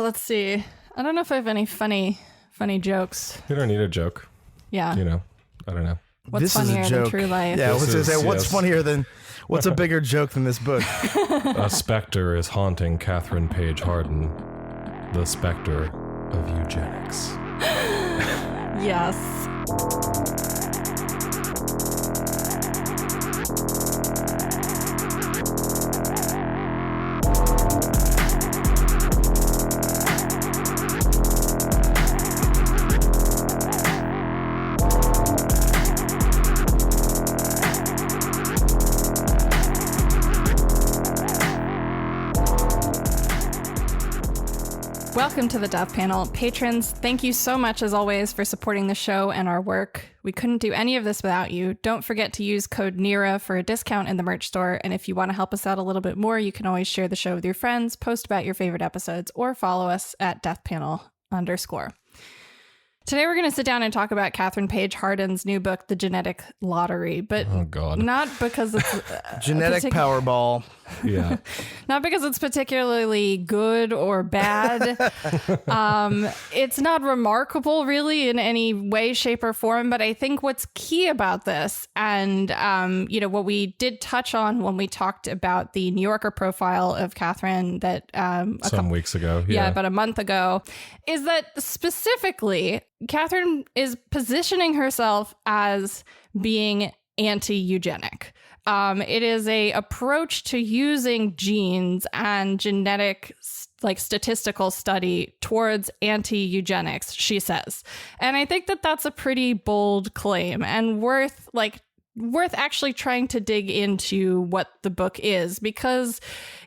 let's see. I don't know if I have any funny jokes. You don't need a joke. Yeah. I don't know. What's this funnier is a joke. than true life? Yeah, what's funnier than, what's a bigger joke than this book? A specter is haunting Catherine Paige Harden. The specter of eugenics. Yes. Welcome to the Death Panel. Patrons, thank you so much, as always, for supporting the show and our work. We couldn't do any of this without you. Don't forget to use code NERA for a discount in the merch store. And if you want to help us out a little bit more, you can always share the show with your friends, post about your favorite episodes, or follow us at deathpanel_. Today, we're going to sit down and talk about Catherine Paige Harden's new book, The Genetic Lottery, but not because it's genetic Powerball. Yeah. Not because it's particularly good or bad. It's not remarkable, really, in any way, shape, or form. But I think what's key about this, and what we did touch on when we talked about the New Yorker profile of Catherine that some weeks ago, about a month ago, is that specifically Catherine is positioning herself as being anti-eugenic. It is a approach to using genes and genetic statistical study towards anti-eugenics, she says. And I think that that's a pretty bold claim and worth actually trying to dig into what the book is, because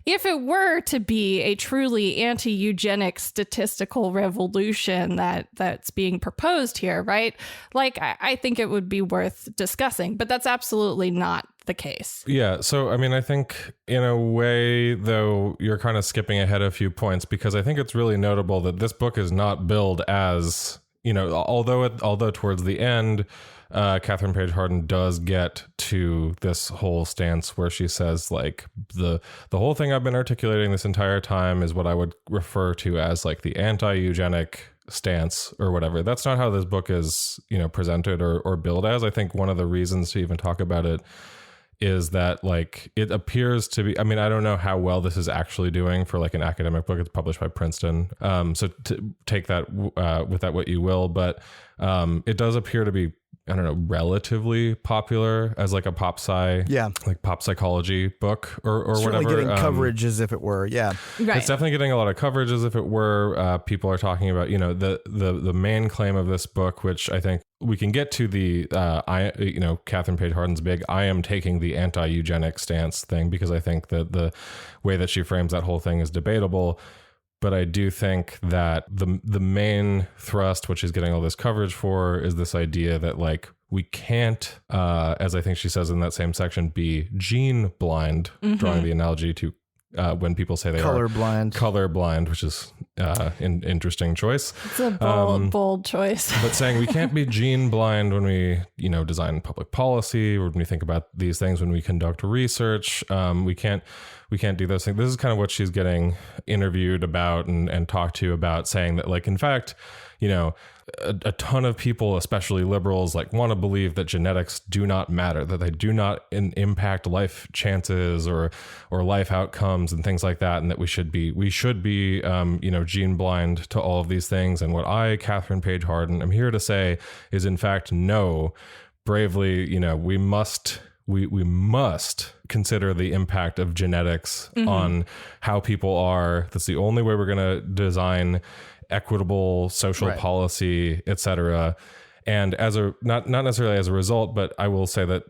if it were to be a truly anti-eugenic statistical revolution that's being proposed here, right? I think it would be worth discussing, but that's absolutely not the case. Yeah. So, I think in a way, though, you're kind of skipping ahead a few points, because I think it's really notable that this book is not billed as, although towards the end, Catherine Paige Harden does get to this whole stance where she says, the whole thing I've been articulating this entire time is what I would refer to as the anti-eugenic stance or whatever. That's not how this book is, presented or billed as. I think one of the reasons to even talk about it is that it appears to be, I don't know how well this is actually doing for an academic book. It's published by Princeton. So to take that with that what you will, but it does appear to be, relatively popular as a pop pop psychology book or Certainly whatever. Getting coverage as if it were, yeah. Right. It's definitely getting a lot of coverage as if it were. People are talking about, the main claim of this book, which I think we can get to the, Catherine Paige Harden's big, I am taking the anti-eugenic stance thing, because I think that the way that she frames that whole thing is debatable. But I do think that the main thrust, which is getting all this coverage for, is this idea that we can't, as I think she says in that same section, be gene blind, drawing the analogy to when people say they are colorblind, which is an interesting choice. It's a bold choice. But saying we can't be gene blind when we, design public policy, or when we think about these things, when we conduct research, we can't do those things. This is kind of what she's getting interviewed about and talked to about, saying that in fact, a ton of people, especially liberals, want to believe that genetics do not matter, that they do not impact life chances or life outcomes and things like that, and that we should be gene blind to all of these things. And what I, Catherine Paige Harden, am here to say is, in fact, no. Bravely, we must consider the impact of genetics on how people are. That's the only way we're going to design equitable social policy, etc. And as not necessarily as a result, but I will say that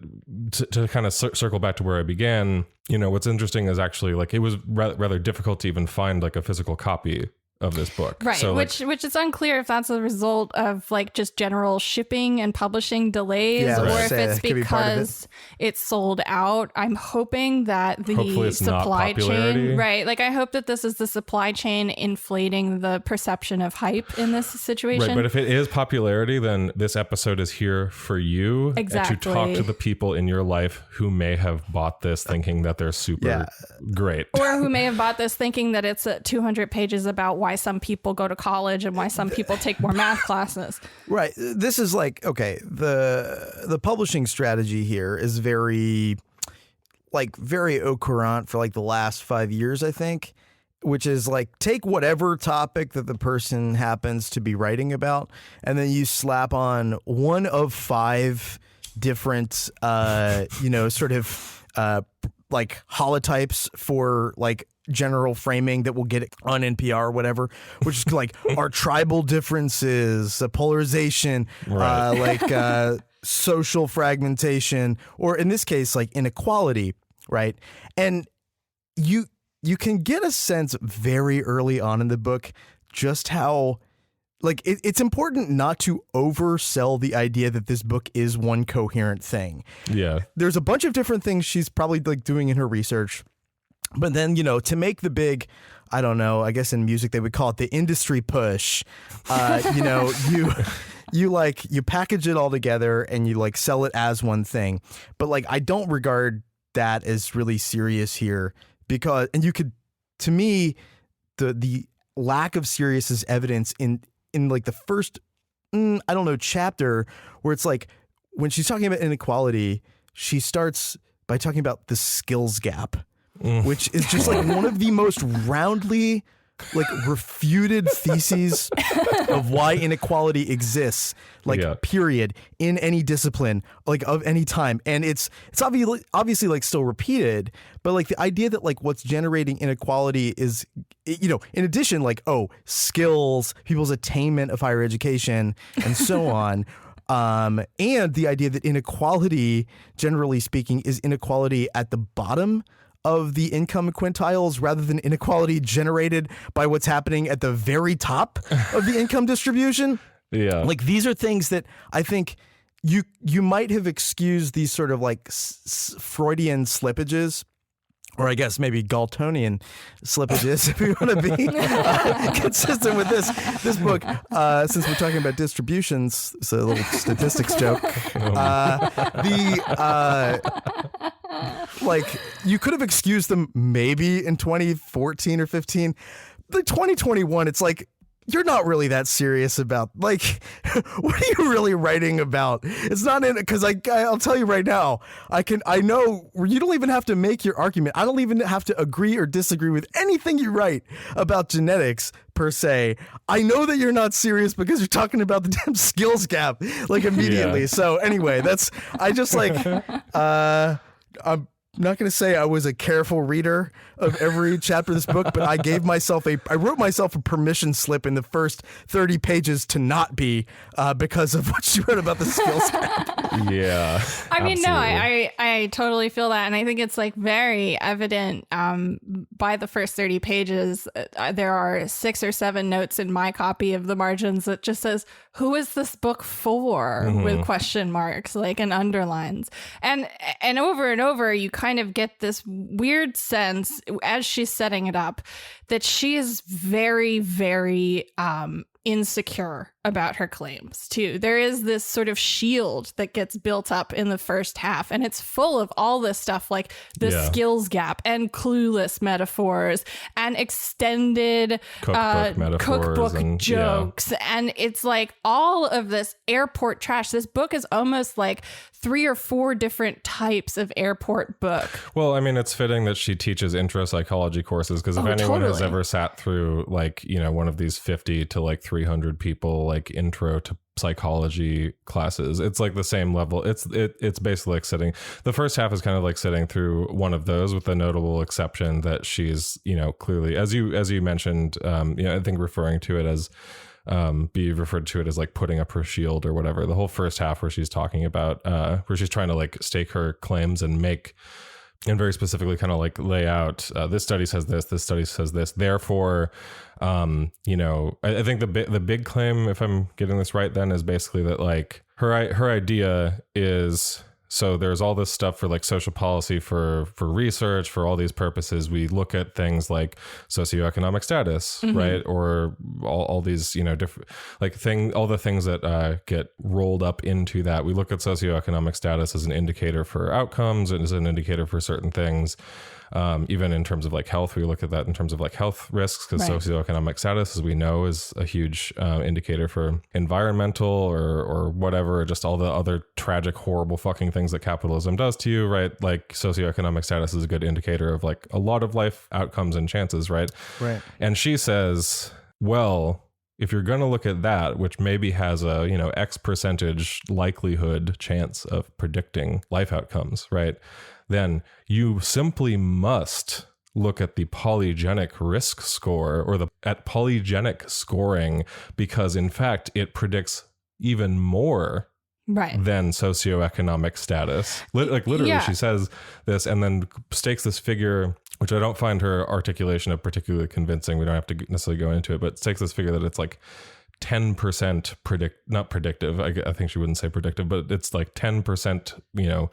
to kind of circle back to where I began, what's interesting is actually it was rather difficult to even find a physical copy of this book. Right. So, which it's unclear if that's a result of just general shipping and publishing delays, or if it's because it's sold out. I'm hoping that the supply chain, right. I hope that this is the supply chain inflating the perception of hype in this situation. Right. But if it is popularity, then this episode is here for you. Exactly. And to talk to the people in your life who may have bought this thinking that they're super great. Or who may have bought this thinking that it's 200 pages about why why some people go to college and why some people take more math classes. Right. This is like, okay, the publishing strategy here is very au courant for like the last 5 years, I think, which is like take whatever topic that the person happens to be writing about, and then you slap on one of 5 different, sort of like holotypes for like general framing that will get it on NPR or whatever, which is like our tribal differences, polarization, social fragmentation, or in this case, like inequality, right? And you can get a sense very early on in the book just how, like, it's important not to oversell the idea that this book is one coherent thing. Yeah. There's a bunch of different things she's probably like doing in her research. But then, to make the big, I don't know, I guess in music they would call it the industry push. You package it all together and you like sell it as one thing. But like, I don't regard that as really serious here because, and you could, to me, the lack of seriousness is evidence in like the first, chapter where it's like when she's talking about inequality, she starts by talking about the skills gap. Which is just like one of the most roundly like refuted theses of why inequality exists, period, in any discipline, like of any time. And it's obviously like still repeated, but like the idea that like what's generating inequality is, in addition, like, skills, people's attainment of higher education and so on. And the idea that inequality, generally speaking, is inequality at the bottom of the income quintiles rather than inequality generated by what's happening at the very top of the income distribution. Yeah. Like these are things that I think you might have excused these sort of like Freudian slippages, or I guess maybe Galtonian slippages, if we want to be consistent with this book. Since we're talking about distributions, it's a little statistics joke. Like you could have excused them maybe in 2014 or 15. The 2021, it's like you're not really that serious about like what are you really writing about? It's not in it because I'll tell you right now, I know you don't even have to make your argument. I don't even have to agree or disagree with anything you write about genetics per se. I know that you're not serious because you're talking about the damn skills gap like immediately. Yeah. So anyway, I'm not going to say I was a careful reader of every chapter of this book, but I wrote myself a permission slip in the first 30 pages to not be because of what she wrote about the skills gap. Yeah. I mean, no, I totally feel that. And I think it's like very evident by the first 30 pages. There are 6 or 7 notes in my copy of the margins that just says, who is this book for? Mm-hmm. With question marks, like, and underlines. And over, you kind of get this weird sense as she's setting it up that she is very, very insecure about her claims too. There is this sort of shield that gets built up in the first half, and it's full of all this stuff like the skills gap and clueless metaphors and extended cookbook and, jokes. And it's like all of this airport trash. This book is almost like 3 or 4 different types of airport book. Well, I mean, it's fitting that she teaches intro psychology courses because if anyone has ever sat through like, one of these 50 to like 300 people like intro to psychology classes, it's like the same level. It's basically like sitting. The first half is kind of like sitting through one of those, with the notable exception that she's, clearly, as you mentioned, I think referring to it as be referred to it as like putting up her shield or whatever. The whole first half where she's talking about where she's trying to like stake her claims and make, and very specifically kind of like lay out this study says this study says this, therefore I think the big claim, if I'm getting this right, then is basically that like her idea is, so there's all this stuff for like social policy, for research, for all these purposes. We look at things like socioeconomic status, mm-hmm. right? Or all these, different like all the things that get rolled up into that. We look at socioeconomic status as an indicator for outcomes and as an indicator for certain things. Even in terms of like health, we look at that in terms of like health risks, because socioeconomic status, as we know, is a huge indicator for environmental or whatever, just all the other tragic, horrible fucking things that capitalism does to you, right? Like socioeconomic status is a good indicator of like a lot of life outcomes and chances, right? Right. And she says, well, if you're going to look at that, which maybe has a, X percentage likelihood chance of predicting life outcomes, right? Then you simply must look at the polygenic risk score or at polygenic scoring, because in fact, it predicts even more than socioeconomic status. Literally, she says this and then stakes this figure, which I don't find her articulation of particularly convincing. We don't have to necessarily go into it, but stakes this figure that it's like 10% not predictive. I think she wouldn't say predictive, but it's like 10%,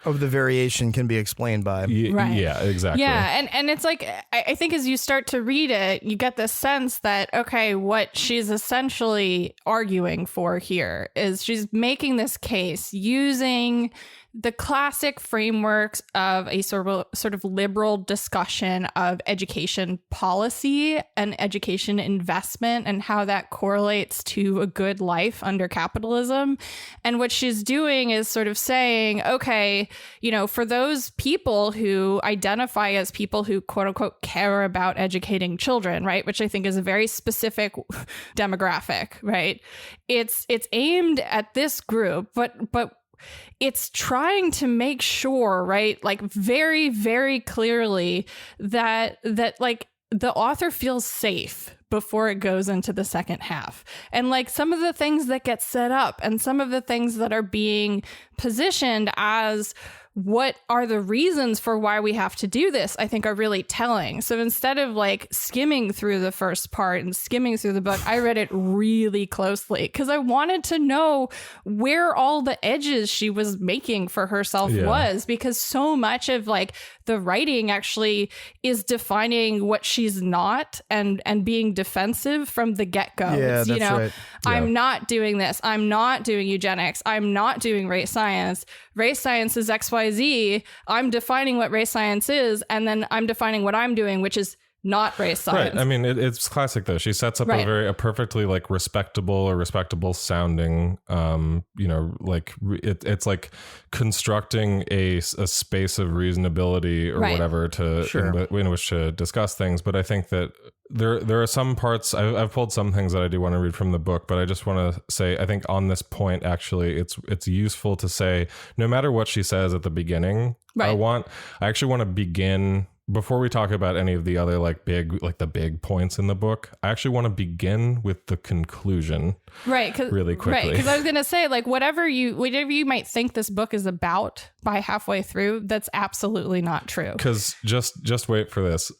of the variation can be explained by. Yeah, exactly. Yeah. And it's like, I think as you start to read it, you get the sense that, okay, what she's essentially arguing for here is she's making this case using the classic frameworks of a sort of liberal discussion of education policy and education investment and how that correlates to a good life under capitalism. And what she's doing is sort of saying, okay, for those people who identify as people who quote unquote care about educating children, right, which I think is a very specific demographic, right? It's aimed at this group, but it's trying to make sure, right, like very, very clearly that like the author feels safe before it goes into the second half. And like some of the things that get set up and some of the things that are being positioned as what are the reasons for why we have to do this, I think are really telling. So instead of like skimming through the first part and skimming through the book, I read it really closely because I wanted to know where all the edges she was making for herself was, because so much of like the writing actually is defining what she's not and being defensive from the get-go. Yeah, that's right. I'm not doing this. I'm not doing eugenics. I'm not doing race science. Race science is XYZ. I'm defining what race science is, and then I'm defining what I'm doing, which is not race science. Right. I mean, it's classic though. She sets up a perfectly like respectable sounding, it's like constructing a space of reasonability or whatever in which to discuss things. But I think that there are some parts, I've pulled some things that I do want to read from the book, but I just want to say, I think on this point, actually, it's useful to say, no matter what she says at the beginning, I actually want to begin. Before we talk about any of the other the big points in the book, I actually want to begin with the conclusion. Right. Really quickly. Right. Because I was going to say, like, whatever you might think this book is about by halfway through, that's absolutely not true. Because just wait for this.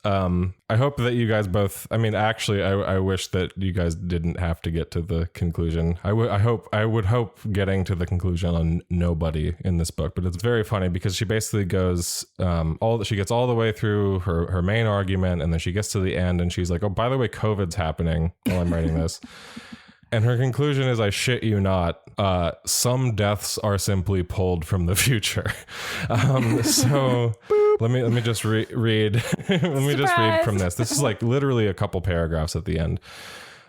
I hope that you guys both, I mean, actually, I wish that you guys didn't have to get to the conclusion. I would hope getting to the conclusion on nobody in this book, but it's very funny because she basically goes, she gets all the way through her main argument, and then she gets to the end and she's like, oh, by the way, COVID's happening while I'm writing this. And her conclusion is, I shit you not, some deaths are simply pulled from the future. So let me just read. Let me just read from this. This is like literally a couple paragraphs at the end.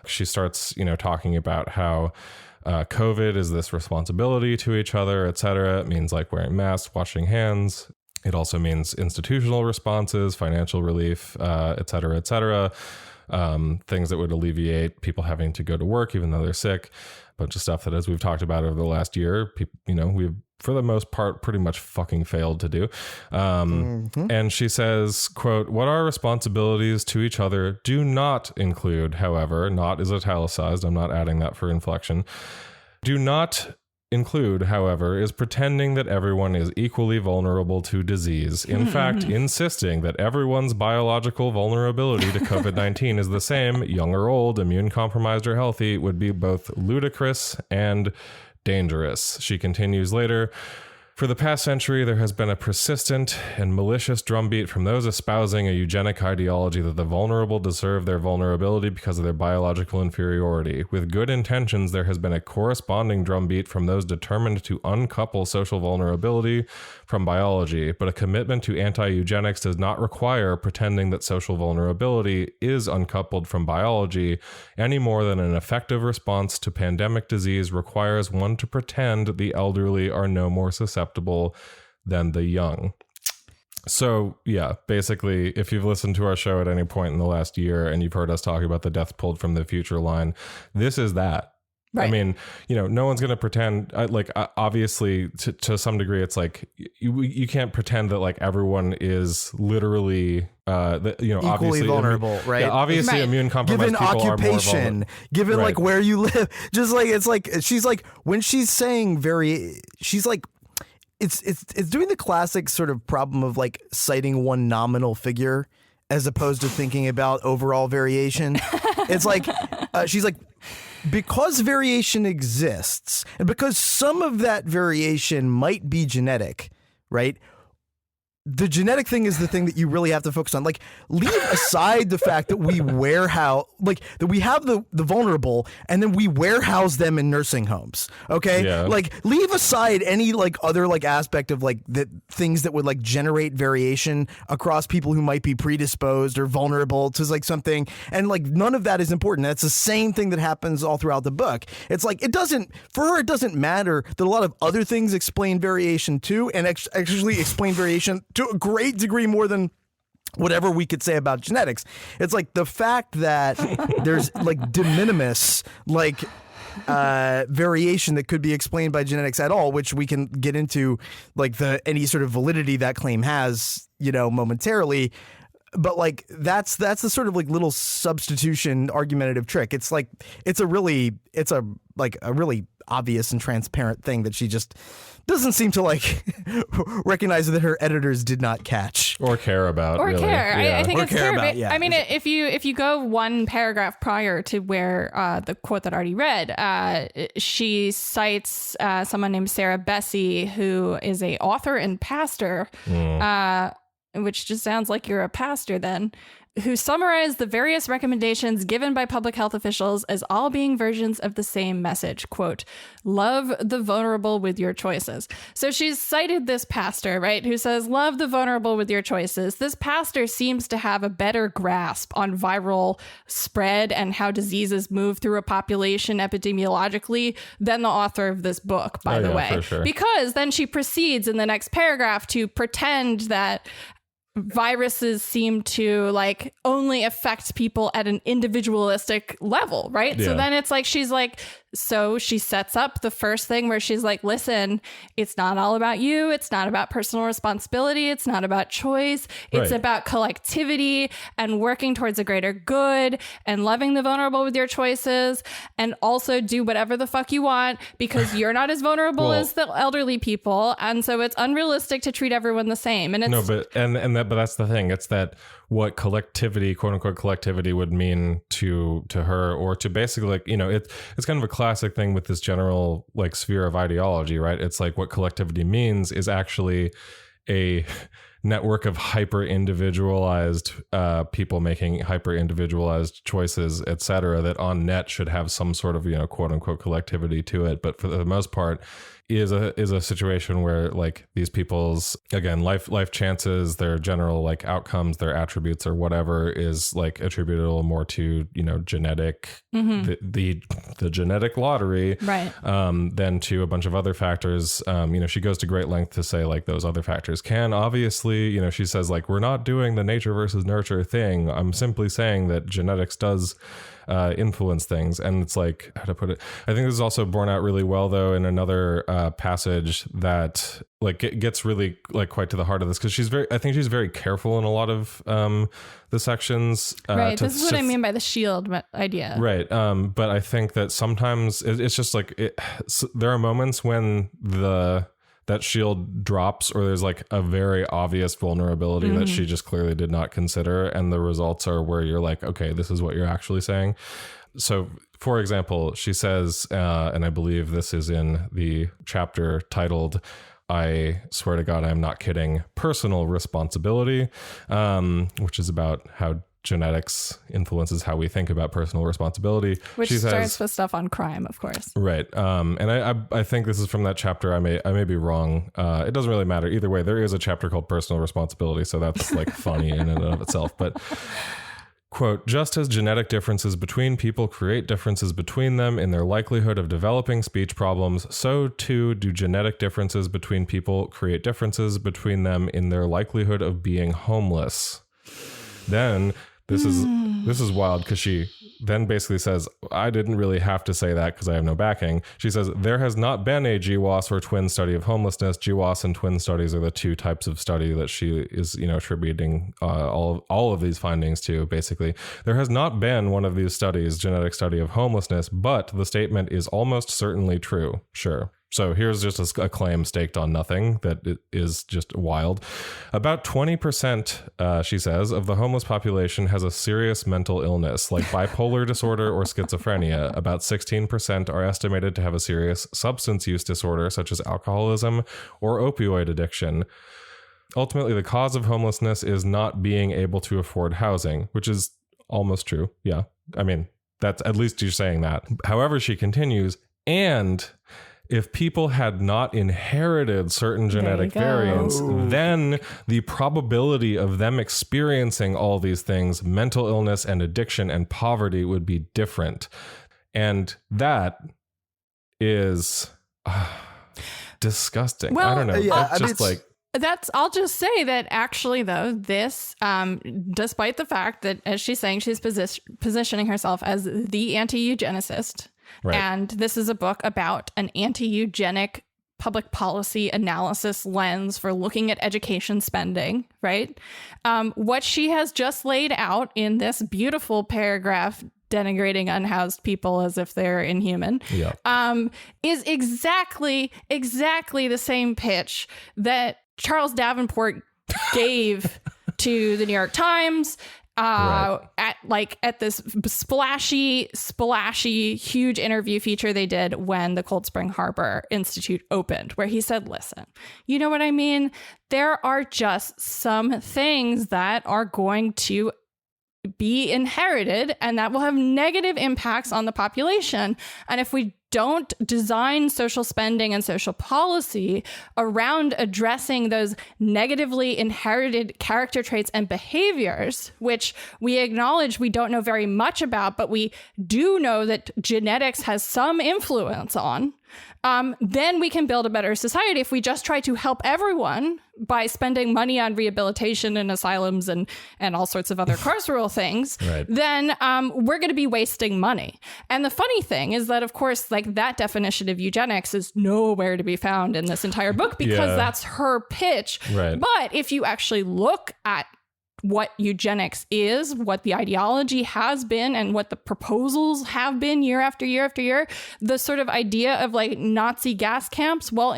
She starts, talking about how COVID is this responsibility to each other, etc. It means like wearing masks, washing hands. It also means institutional responses, financial relief, et cetera, things that would alleviate people having to go to work even though they're sick. A bunch of stuff that, as we've talked about over the last year, we've for the most part pretty much fucking failed to do. And she says, quote, what our responsibilities to each other do not include, however, not is italicized, I'm not adding that for inflection, do not include, however, is pretending that everyone is equally vulnerable to disease. In fact, insisting that everyone's biological vulnerability to COVID-19 is the same, young or old, immune compromised or healthy, would be both ludicrous and dangerous. She continues later, For the past century, there has been a persistent and malicious drumbeat from those espousing a eugenic ideology that the vulnerable deserve their vulnerability because of their biological inferiority. With good intentions, there has been a corresponding drumbeat from those determined to uncouple social vulnerability from biology, but a commitment to anti-eugenics does not require pretending that social vulnerability is uncoupled from biology any more than an effective response to pandemic disease requires one to pretend the elderly are no more susceptible than the young. So yeah, basically, if you've listened to our show at any point in the last year and you've heard us talk about the death pulled from the future line, this is that. Right. I mean, no one's going to pretend obviously to some degree, it's like you can't pretend that like everyone is literally, equally obviously vulnerable, right? Yeah, obviously right. immune compromised given people occupation, are more vulnerable. given Right. like where you live, just like, it's like, she's like, when she's saying she's like, it's doing the classic sort of problem of like citing one nominal figure as opposed to thinking about overall variation. It's like, she's like, because variation exists and because some of that variation might be genetic, right? The genetic thing is the thing that you really have to focus on. Like, leave aside the fact that we that we have the vulnerable and then we warehouse them in nursing homes. Okay. Yeah. Like, leave aside any like other like aspect of like the things that would like generate variation across people who might be predisposed or vulnerable to like something. And like, none of that is important. That's the same thing that happens all throughout the book. It's like, it doesn't matter that a lot of other things explain variation too, and actually explain variation to a great degree more than whatever we could say about genetics. It's like the fact that there's like de minimis like variation that could be explained by genetics at all, which we can get into like any sort of validity that claim has, momentarily. But like that's the sort of like little substitution argumentative trick. It's like it's a really obvious and transparent thing that she just doesn't seem to like recognize that her editors did not catch or care about or really. care. Yeah. I think or it's care care. about, yeah. I mean, if you go one paragraph prior to where the quote that I already read, she cites someone named Sarah Bessey, who is a author and pastor. Which just sounds like you're a pastor then, who summarized the various recommendations given by public health officials as all being versions of the same message. Quote, love the vulnerable with your choices. So she's cited this pastor, right, who says, love the vulnerable with your choices. This pastor seems to have a better grasp on viral spread and how diseases move through a population epidemiologically than the author of this book, by the way. For sure. Because then she proceeds in the next paragraph to pretend that viruses seem to like only affect people at an individualistic level, right? Yeah. So then it's like so she sets up the first thing where she's like, listen, it's not all about you. It's not about personal responsibility. It's not about choice. It's Right. about collectivity and working towards a greater good and loving the vulnerable with your choices, and also do whatever the fuck you want because you're not as vulnerable as the elderly people. And so it's unrealistic to treat everyone the same. And it's but that's the thing. It's that what collectivity, quote unquote collectivity, would mean to her, or to basically like, it's kind of a classic thing with this general like sphere of ideology, right? It's like what collectivity means is actually a network of hyper individualized people making hyper individualized choices, etc., that on net should have some sort of quote unquote collectivity to it, but for the most part is a situation where like these people's, again, life chances, their general like outcomes, their attributes or whatever is like attributable more to genetic, the genetic lottery, right, than to a bunch of other factors. She goes to great length to say like those other factors can obviously, she says like, we're not doing the nature versus nurture thing. I'm simply saying that genetics does influence things. And it's like, how to put it, I think this is also borne out really well though in another passage that like gets really like quite to the heart of this, because I think she's very careful in a lot of the sections. Right. This is what I mean by the shield idea. Right. But I think that sometimes it's just like there are moments when that shield drops, or there's like a very obvious vulnerability that she just clearly did not consider. And the results are where you're like, okay, this is what you're actually saying. So for example, she says, and I believe this is in the chapter titled I swear to God, I'm not kidding, Personal Responsibility, which is about how genetics influences how we think about personal responsibility. Which starts with stuff on crime, of course. Right. And I think this is from that chapter. I may be wrong. It doesn't really matter. Either way, there is a chapter called Personal Responsibility. So that's like funny in and of itself. But quote, just as genetic differences between people create differences between them in their likelihood of developing speech problems, so too do genetic differences between people create differences between them in their likelihood of being homeless. Then this is wild, because she then basically says, I didn't really have to say that because I have no backing. She says, there has not been a GWAS or twin study of homelessness. GWAS and twin studies are the two types of study that she is, attributing all of these findings to. Basically, there has not been one of these studies, genetic study of homelessness, but the statement is almost certainly true. Sure. So here's just a claim staked on nothing that is just wild. About 20%, she says, of the homeless population has a serious mental illness like bipolar disorder or schizophrenia. About 16% are estimated to have a serious substance use disorder such as alcoholism or opioid addiction. Ultimately, the cause of homelessness is not being able to afford housing, which is almost true. Yeah. I mean, that's at least you're saying that. However, she continues, and if people had not inherited certain genetic variants, then the probability of them experiencing all these things, mental illness and addiction and poverty, would be different. And that is disgusting. Well, I don't know. Yeah, I'll just say that actually, though, this, despite the fact that, as she's saying, she's positioning herself as the anti-eugenicist. Right. And this is a book about an anti-eugenic public policy analysis lens for looking at education spending, right? What she has just laid out in this beautiful paragraph denigrating unhoused people as if they're inhuman, is exactly the same pitch that Charles Davenport gave to the New York Times at this splashy, huge interview feature they did when the Cold Spring Harbor Institute opened, where he said, listen, you know what I mean? There are just some things that are going to be inherited and that will have negative impacts on the population. And if we don't design social spending and social policy around addressing those negatively inherited character traits and behaviors, which we acknowledge we don't know very much about, but we do know that genetics has some influence on, then we can build a better society. If we just try to help everyone by spending money on rehabilitation and asylums and all sorts of other carceral things, then we're going to be wasting money. And the funny thing is that, of course, like that definition of eugenics is nowhere to be found in this entire book because that's her pitch. Right. But if you actually look at what eugenics is, what the ideology has been, and what the proposals have been year after year after year, the sort of idea of like Nazi gas camps, well,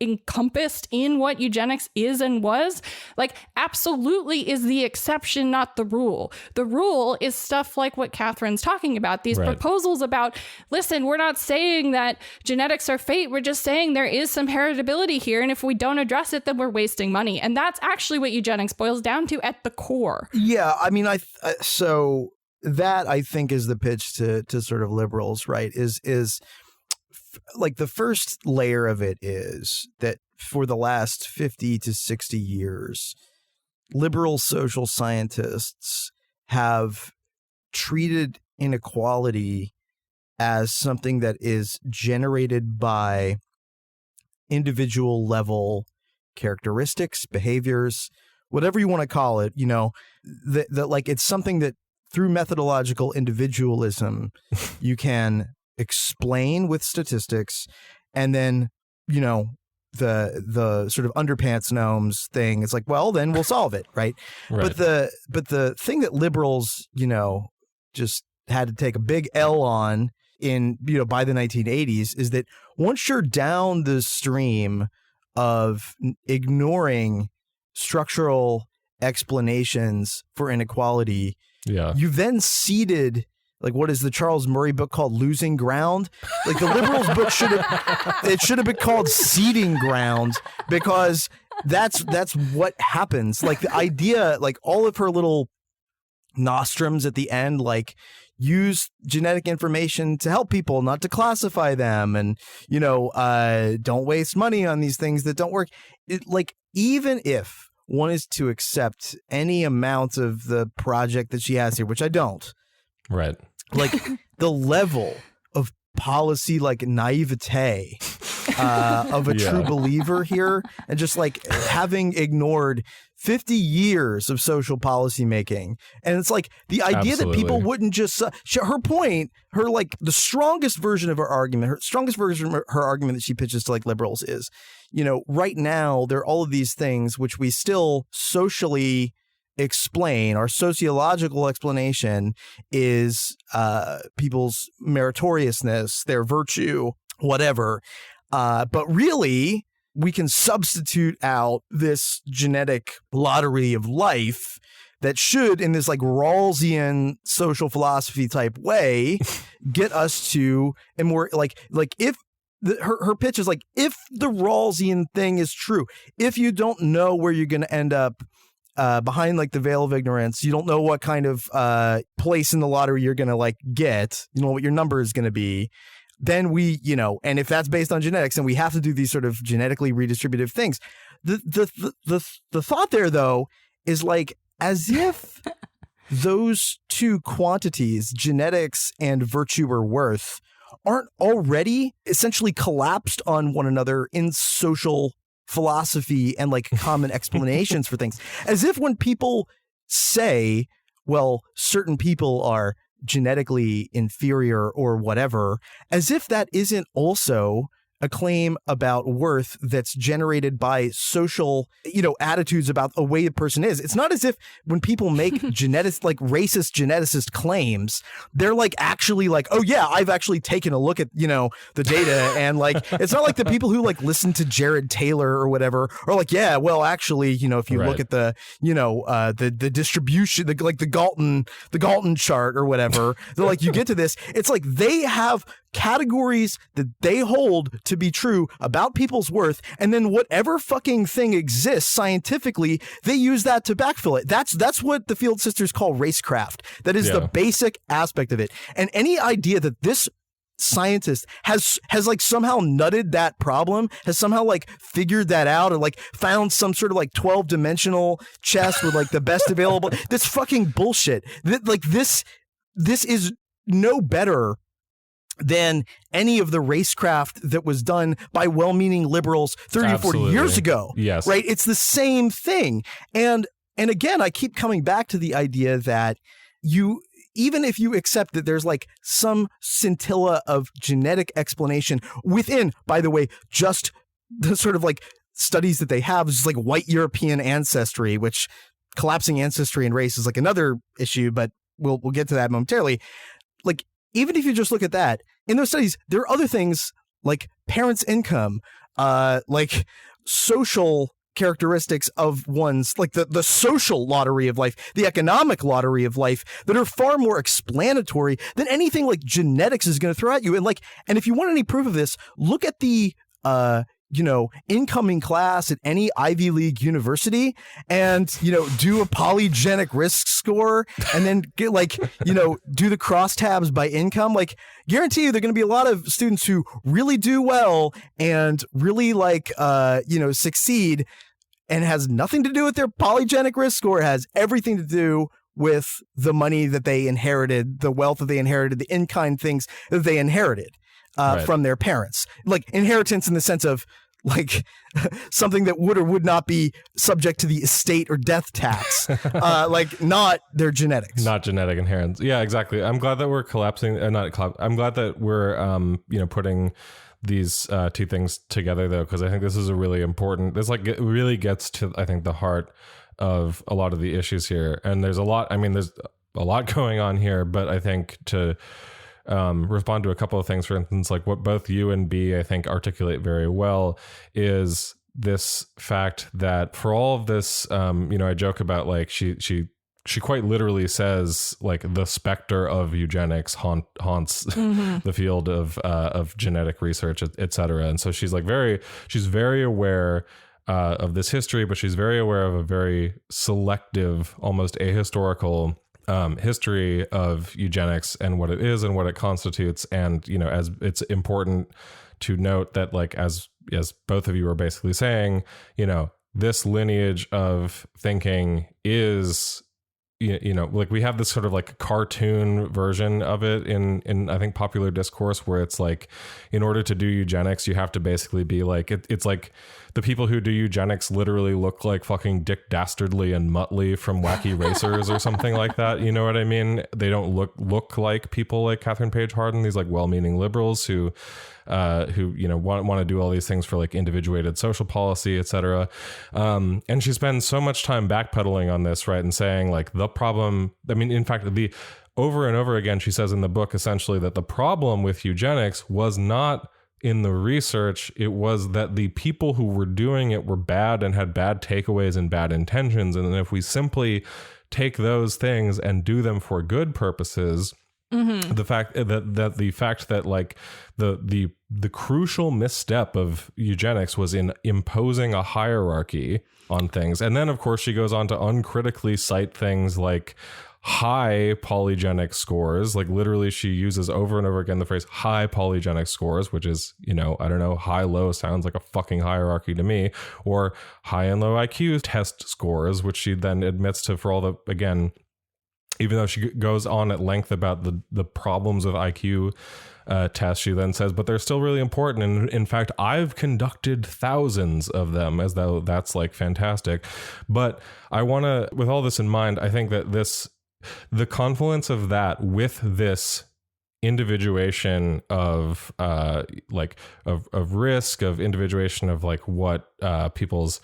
encompassed in what eugenics is and was, like absolutely is the exception, not the rule. The rule is stuff like what Catherine's talking about, these proposals about, listen, we're not saying that genetics are fate, we're just saying there is some heritability here, and if we don't address it, then we're wasting money. And that's actually what eugenics boils down to at the core. Yeah, I mean, so that I think is the pitch to sort of liberals, right? Is like the first layer of it is that for the last 50 to 60 years, liberal social scientists have treated inequality as something that is generated by individual level characteristics, behaviors, whatever you want to call it, you know, that like it's something that through methodological individualism you can explain with statistics, and then, you know, the sort of underpants gnomes thing, it's like, well, then we'll solve it, right? But the thing that liberals, you know, just had to take a big L on in, you know, by the 1980s is that once you're down the stream of ignoring structural explanations for inequality, you've then seeded like what is the Charles Murray book called, Losing Ground? Like the liberals book should have been called Seeding Ground, because that's what happens. Like the idea, like all of her little nostrums at the end, like use genetic information to help people, not to classify them, and don't waste money on these things that don't work. Like even if one is to accept any amount of the project that she has here, which I don't, right? Like the level of policy, like naivete of a true believer here, and just like having ignored 50 years of social policy making. And it's like the idea that people wouldn't just her point, her like the strongest version of her argument, her argument that she pitches to like liberals is, right now there are all of these things which we still socially explain. Our sociological explanation is people's meritoriousness, their virtue, whatever. But really, we can substitute out this genetic lottery of life that should, in this like Rawlsian social philosophy type way, get us to a more like if her pitch is like, if the Rawlsian thing is true, if you don't know where you're going to end up behind like the veil of ignorance, you don't know what kind of place in the lottery you're going to like get, what your number is going to be, then we, and if that's based on genetics, then we have to do these sort of genetically redistributive things. The thought there, though, is like as if those two quantities, genetics and virtue or worth, aren't already essentially collapsed on one another in social philosophy and like common explanations for things. As if when people say, well, certain people are genetically inferior or whatever, as if that isn't also a claim about worth that's generated by social, attitudes about the way a person is. It's not as if when people make racist geneticist claims, they're like actually like, oh yeah, I've actually taken a look at, the data, and like, it's not like the people who like listen to Jared Taylor or whatever are like, yeah, well, actually, if you look at the, the distribution, the Galton chart or whatever, they're like, you get to this. It's like they have categories that they hold to be true about people's worth, and then whatever fucking thing exists scientifically, they use that to backfill it. That's what the Field Sisters call racecraft. That is the basic aspect of it. And any idea that this scientist has like somehow nutted that problem, has somehow like figured that out, or like found some sort of like 12-dimensional chess with like the best available, that's fucking bullshit. Like this is no better than any of the racecraft that was done by well-meaning liberals 30 or 40 years ago. Yes. Right? It's the same thing. And again, I keep coming back to the idea that even if you accept that there's like some scintilla of genetic explanation within, by the way, just the sort of like studies that they have is like white European ancestry, which collapsing ancestry and race is like another issue, but we'll get to that momentarily. Like, even if you just look at that, in those studies, there are other things like parents' income, like social characteristics of one's, like the social lottery of life, the economic lottery of life, that are far more explanatory than anything like genetics is going to throw at you. And if you want any proof of this, look at the incoming class at any Ivy League university, and, do a polygenic risk score, and then get like, do the crosstabs by income. Like, guarantee you there are going to be a lot of students who really do well and really like, succeed, and has nothing to do with their polygenic risk score. It has everything to do with the money that they inherited, the wealth that they inherited, the in-kind things that they inherited from their parents. Like inheritance in the sense of like something that would or would not be subject to the estate or death tax, like not their genetics. Not genetic inheritance. Yeah, exactly. I'm glad that we're collapsing. I'm glad that we're, putting these two things together, though, because I think this is a really important. This like it really gets to, I think, the heart of a lot of the issues here. And there's a lot. I mean, there's a lot going on here, but I think to respond to a couple of things, for instance, like what both you and B, I think, articulate very well is this fact that for all of this, I joke about like she she quite literally says like the specter of eugenics haunts the field of genetic research, et cetera. And so she's very aware of this history, but she's very aware of a very selective, almost ahistorical history of eugenics and what it is and what it constitutes. And, you know, as it's important to note that, like, as both of you are basically saying, you know, this lineage of thinking is, you know, like we have this sort of like cartoon version of it in I think popular discourse, where it's like, in order to do eugenics, you have to basically be like, it's like the people who do eugenics literally look like fucking Dick Dastardly and Muttley from Wacky Racers or something like that. You know what I mean? They don't look like people like Catherine Paige Harden, these like well-meaning liberals who you know want to do all these things for like individuated social policy, etc. And she spends so much time backpedaling on this, right, and saying like the problem. I mean, in fact, over and over again, she says in the book essentially that the problem with eugenics was not in the research, it was that the people who were doing it were bad and had bad takeaways and bad intentions. And if we simply take those things and do them for good purposes, the fact that like the crucial misstep of eugenics was in imposing a hierarchy on things. And then of course she goes on to uncritically cite things like high polygenic scores. Like literally she uses over and over again the phrase high polygenic scores, which is, you know, I don't know, high low sounds like a fucking hierarchy to me, or high and low IQ test scores, which she then admits to, for all the, again, even though she goes on at length about the problems of IQ tests, she then says, but they're still really important. And in fact, I've conducted thousands of them, as though that's like fantastic. But I want to, with all this in mind, I think that the confluence of that with this individuation of of risk, of individuation of like what people's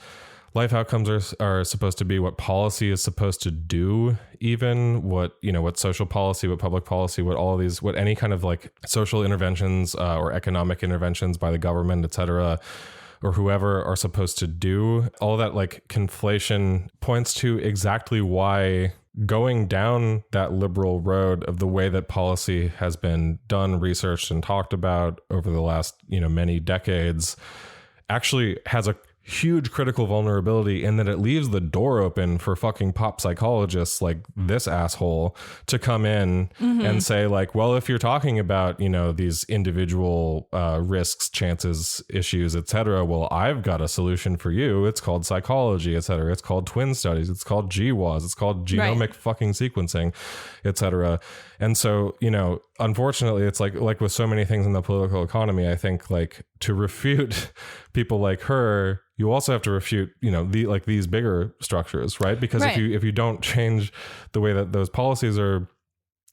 life outcomes are supposed to be, what policy is supposed to do, even what, you know, what social policy, what public policy, what all of these, what any kind of like social interventions or economic interventions by the government, et cetera, or whoever are supposed to do. All that like conflation points to exactly why going down that liberal road of the way that policy has been done, researched, and talked about over the last, you know, many decades actually has a huge critical vulnerability in that it leaves the door open for fucking pop psychologists like this asshole to come in and say like, well, if you're talking about, you know, these individual risks, chances, issues, etc., well, I've got a solution for you. It's called psychology, etc. It's called twin studies. It's called GWAS. It's called genomic fucking sequencing, etc. And so, you know, unfortunately, it's like with so many things in the political economy, I think like to refute people like her, you also have to refute, you know, these bigger structures, right? Because if you don't change the way that those policies are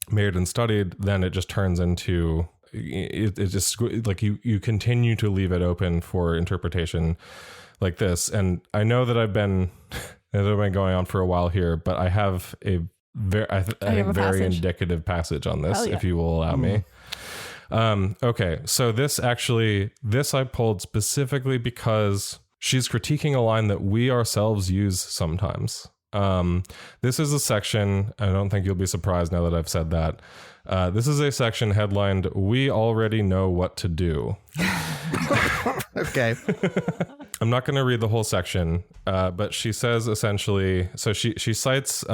made and studied, then it just turns into it just like you continue to leave it open for interpretation like this. And I know that I've been going on for a while here, but I have a I think very indicative passage on this, if you will allow me. Okay, so this I pulled specifically because she's critiquing a line that we ourselves use sometimes. This is a section, I don't think you'll be surprised now that I've said that. This is a section headlined, "We Already Know What to Do." Okay. I'm not going to read the whole section, but she says essentially, so she cites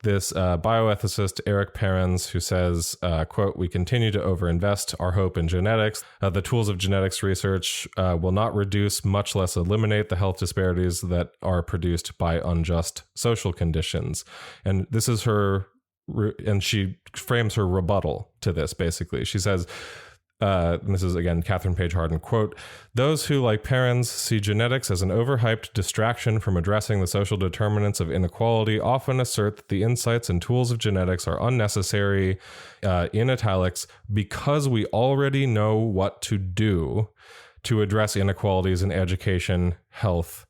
this bioethicist Eric Perrins, who says, quote, "We continue to overinvest our hope in genetics. The tools of genetics research will not reduce, much less eliminate, the health disparities that are produced by unjust social conditions." And this is her, and she frames her rebuttal to this, basically. She says, and this is again Catherine Paige Harden, quote, "Those who, like Perrins, see genetics as an overhyped distraction from addressing the social determinants of inequality often assert that the insights and tools of genetics are unnecessary," in italics, "because we already know what to do to address inequalities in education, health,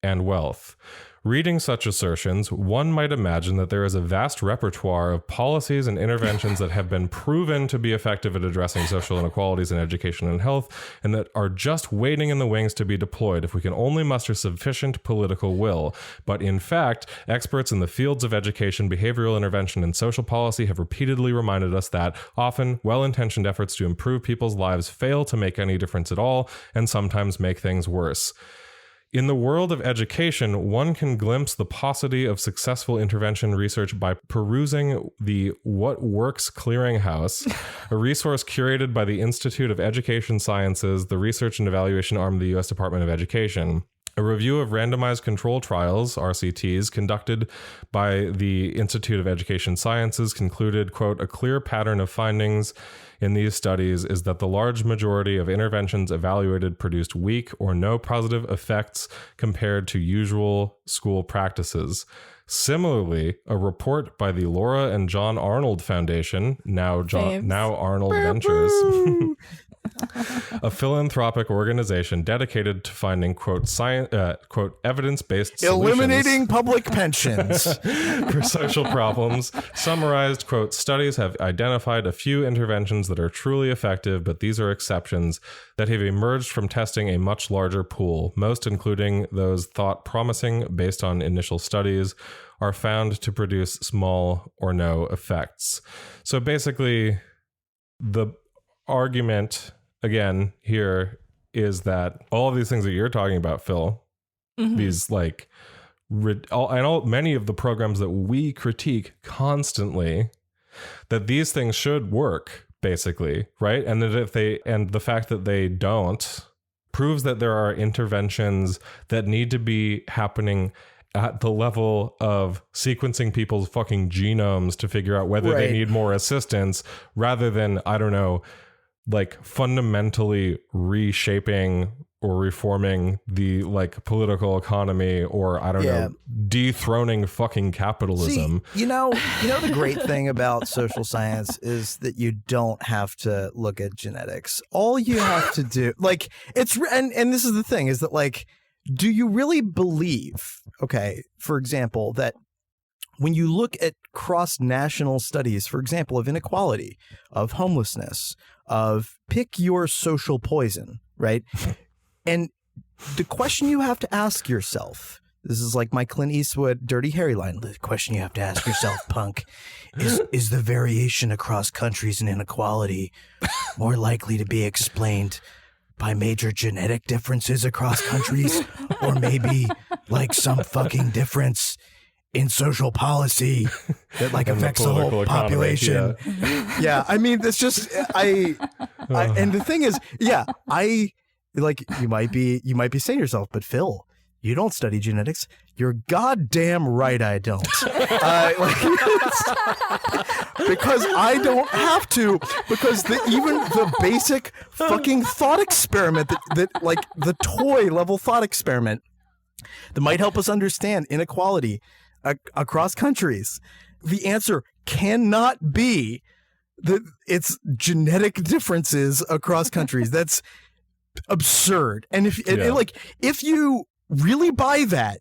and wealth. Reading such assertions, one might imagine that there is a vast repertoire of policies and interventions that have been proven to be effective at addressing social inequalities in education and health, and that are just waiting in the wings to be deployed if we can only muster sufficient political will. But in fact, experts in the fields of education, behavioral intervention, and social policy have repeatedly reminded us that often well-intentioned efforts to improve people's lives fail to make any difference at all, and sometimes make things worse. In the world of education, one can glimpse the paucity of successful intervention research by perusing the What Works Clearinghouse, a resource curated by the Institute of Education Sciences, the research and evaluation arm of the U.S. Department of Education. A review of randomized control trials, RCTs, conducted by the Institute of Education Sciences concluded, quote, a clear pattern of findings in these studies is that the large majority of interventions evaluated produced weak or no positive effects compared to usual school practices. Similarly, a report by the Laura and John Arnold Foundation, now Arnold Ventures, a philanthropic organization dedicated to finding, quote, quote, evidence-based eliminating public pensions for social problems, summarized, quote, studies have identified a few interventions that are truly effective, but these are exceptions that have emerged from testing a much larger pool, most including those thought promising based on initial studies, are found to produce small or no effects. So basically, the argument again here is that all of these things that you're talking about, Phil, these like many of the programs that we critique constantly, that these things should work basically, right? And that the fact that they don't proves that there are interventions that need to be happening at the level of sequencing people's fucking genomes to figure out whether they need more assistance, rather than, I don't know, like fundamentally reshaping or reforming the like political economy, or I don't know, dethroning fucking capitalism. See, you know the great thing about social science is that you don't have to look at genetics. All you have to do, like, it's and this is the thing, is that, like, do you really believe, okay, for example, that when you look at cross-national studies, for example, of inequality, of homelessness, of pick your social poison, right? And the question you have to ask yourself, this is like my Clint Eastwood Dirty Harry line, the question you have to ask yourself, punk, is the variation across countries in inequality more likely to be explained by major genetic differences across countries, or maybe like some fucking difference in social policy that like affects the whole population? Yeah, I mean, it's just I and the thing is, like, you might be saying to yourself, but Phil, you don't study genetics. You're goddamn right I don't. Because I don't have to, because even the basic fucking thought experiment that like the toy level thought experiment that might help us understand inequality across countries, the answer cannot be that it's genetic differences across countries. That's absurd. And if you really buy that,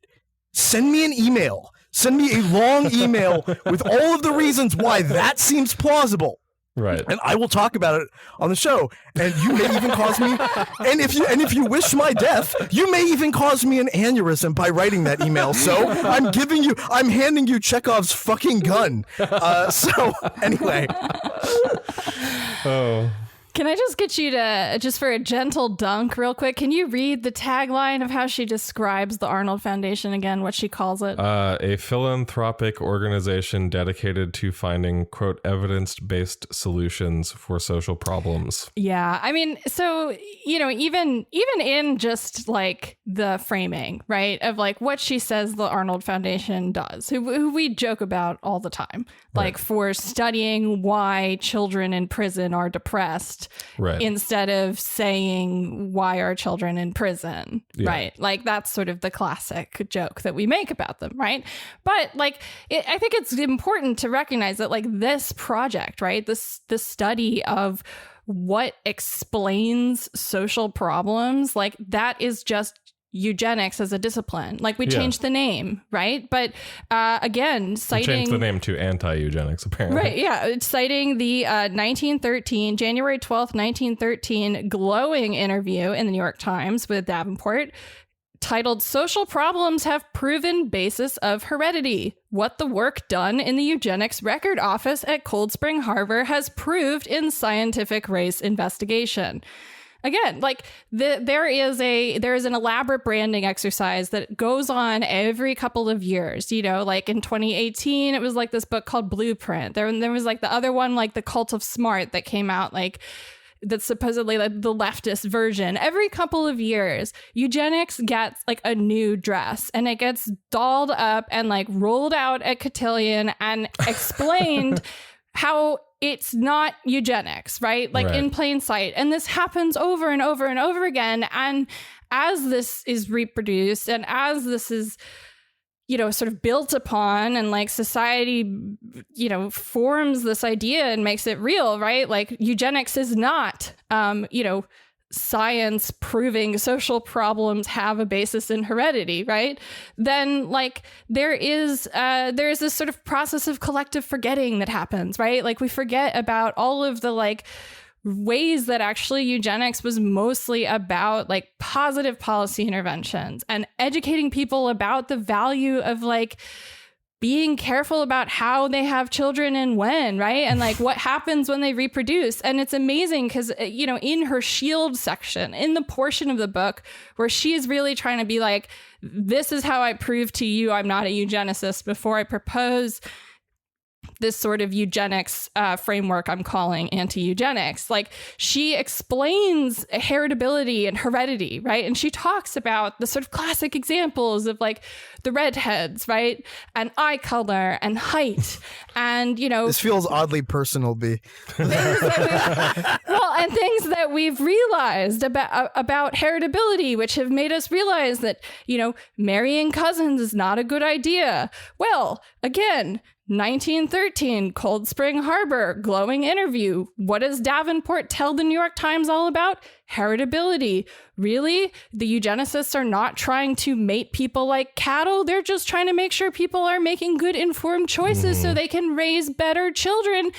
send me an email. Send me a long email with all of the reasons why that seems plausible. Right. And I will talk about it on the show. And you may even cause me, and if you wish my death, you may even cause me an aneurysm by writing that email. So I'm handing you Chekhov's fucking gun. So anyway. Oh. Can I just get you to, just for a gentle dunk real quick, can you read the tagline of how she describes the Arnold Foundation again, what she calls it? A philanthropic organization dedicated to finding, quote, evidence-based solutions for social problems. Yeah. I mean, so, you know, even in just like the framing, right, of like what she says the Arnold Foundation does, who we joke about all the time, like for studying why children in prison are depressed. Right. Instead of saying, why are children in prison? Yeah. Right. Like that's sort of the classic joke that we make about them. Right. But like, I think it's important to recognize that like this project, right, this study of what explains social problems, like that is just eugenics as a discipline. Like we changed the name, right? But again, citing... Changed the name to anti-eugenics, apparently. Right, yeah. It's citing the January 12th, 1913 glowing interview in the New York Times with Davenport, titled "Social Problems Have Proven Basis of Heredity. What the Work Done in the Eugenics Record Office at Cold Spring Harbor Has Proved in Scientific Race Investigation." Again, like there is an elaborate branding exercise that goes on every couple of years. You know, like in 2018, it was like this book called Blueprint. There was like the other one, like The Cult of Smart, that came out, like that's supposedly like the leftist version. Every couple of years, eugenics gets like a new dress, and it gets dolled up and like rolled out at cotillion and explained how it's not eugenics, right? Like in plain sight. And this happens over and over and over again. And as this is reproduced and as this is, you know, sort of built upon, and like society, you know, forms this idea and makes it real, right? Like eugenics is not, you know, science proving social problems have a basis in heredity, right? Then like there is this sort of process of collective forgetting that happens, right? Like we forget about all of the like ways that actually eugenics was mostly about like positive policy interventions and educating people about the value of like being careful about how they have children and when, right? And like what happens when they reproduce. And it's amazing because, you know, in her shield section, in the portion of the book where she is really trying to be like, this is how I prove to you I'm not a eugenicist before I propose this sort of eugenics framework I'm calling anti-eugenics. Like she explains heritability and heredity, right? And she talks about the sort of classic examples of like the redheads, right? And eye color and height. And, you know, this feels oddly personal, B. Well, and things that we've realized about heritability, which have made us realize that, you know, marrying cousins is not a good idea. Well, again, 1913, Cold Spring Harbor, glowing interview. What does Davenport tell the New York Times all about? Heritability. Really? The eugenicists are not trying to mate people like cattle. They're just trying to make sure people are making good informed choices so they can raise better children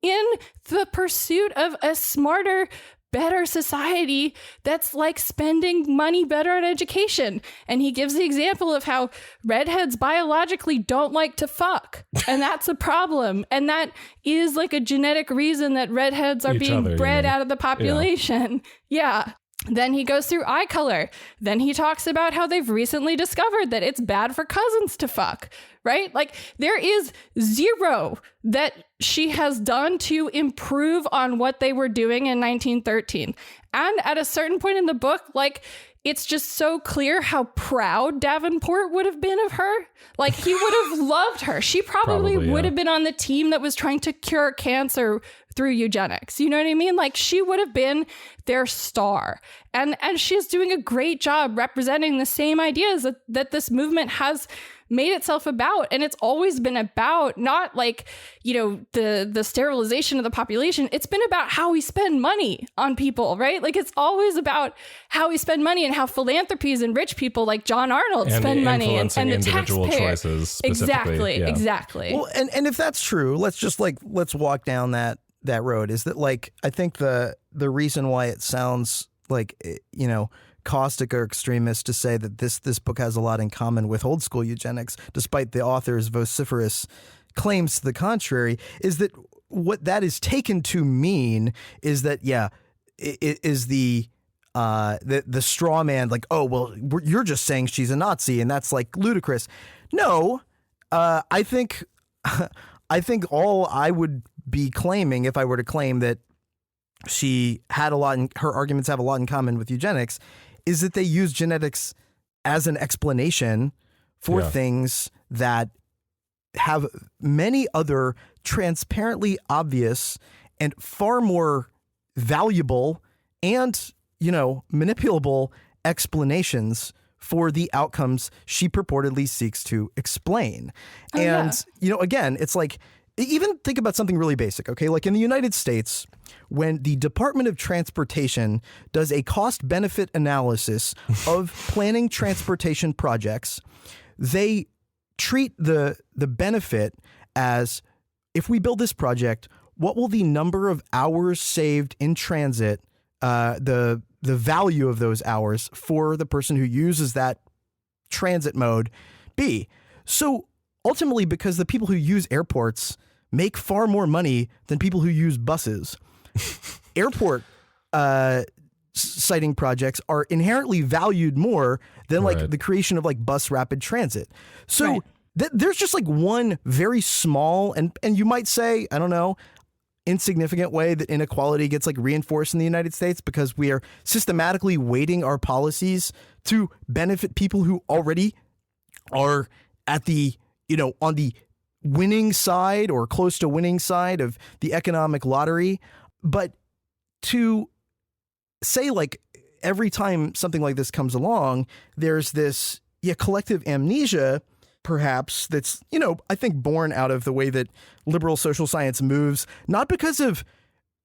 in the pursuit of a smarter, better society that's like spending money better on education. And he gives the example of how redheads biologically don't like to fuck. And that's a problem. And that is like a genetic reason that redheads are being bred out of the population. Yeah. Then he goes through eye color. Then he talks about how they've recently discovered that it's bad for cousins to fuck, right? Like there is zero that she has done to improve on what they were doing in 1913. And at a certain point in the book, like it's just so clear how proud Davenport would have been of her. Like he would have loved her. She probably would have been on the team that was trying to cure cancer through eugenics. You know what I mean? Like she would have been their star. And she's doing a great job representing the same ideas that this movement has made itself about. And it's always been about not like, you know, the sterilization of the population. It's been about how we spend money on people, right? Like it's always about how we spend money and how philanthropies and rich people like John Arnold and spend money and the individual taxpayer. Choices Exactly. Well, and if that's true, let's walk down that road. Is that like, I think the reason why it sounds like, you know, caustic or extremist to say that this book has a lot in common with old school eugenics, despite the author's vociferous claims to the contrary, is that what that is taken to mean is that, it is the straw man, like, oh, well, you're just saying she's a Nazi and that's like ludicrous. No, I think all I would be claiming, if I were to claim that she had her arguments have a lot in common with eugenics, is that they use genetics as an explanation for things that have many other transparently obvious and far more valuable and, you know, manipulable explanations for the outcomes she purportedly seeks to explain. You know, again, it's like, even think about something really basic, okay? Like in the United States, when the Department of Transportation does a cost-benefit analysis of planning transportation projects, they treat the benefit as, if we build this project, what will the number of hours saved in transit, the value of those hours for the person who uses that transit mode be? So ultimately, because the people who use airports make far more money than people who use buses, airport siting projects are inherently valued more than like the creation of like bus rapid transit. So there's just like one very small and you might say, I don't know, insignificant way that inequality gets like reinforced in the United States because we are systematically weighting our policies to benefit people who already are at the, on the winning side or close to winning side of the economic lottery. But to say like every time something like this comes along, there's this collective amnesia perhaps that's, I think born out of the way that liberal social science moves, not because of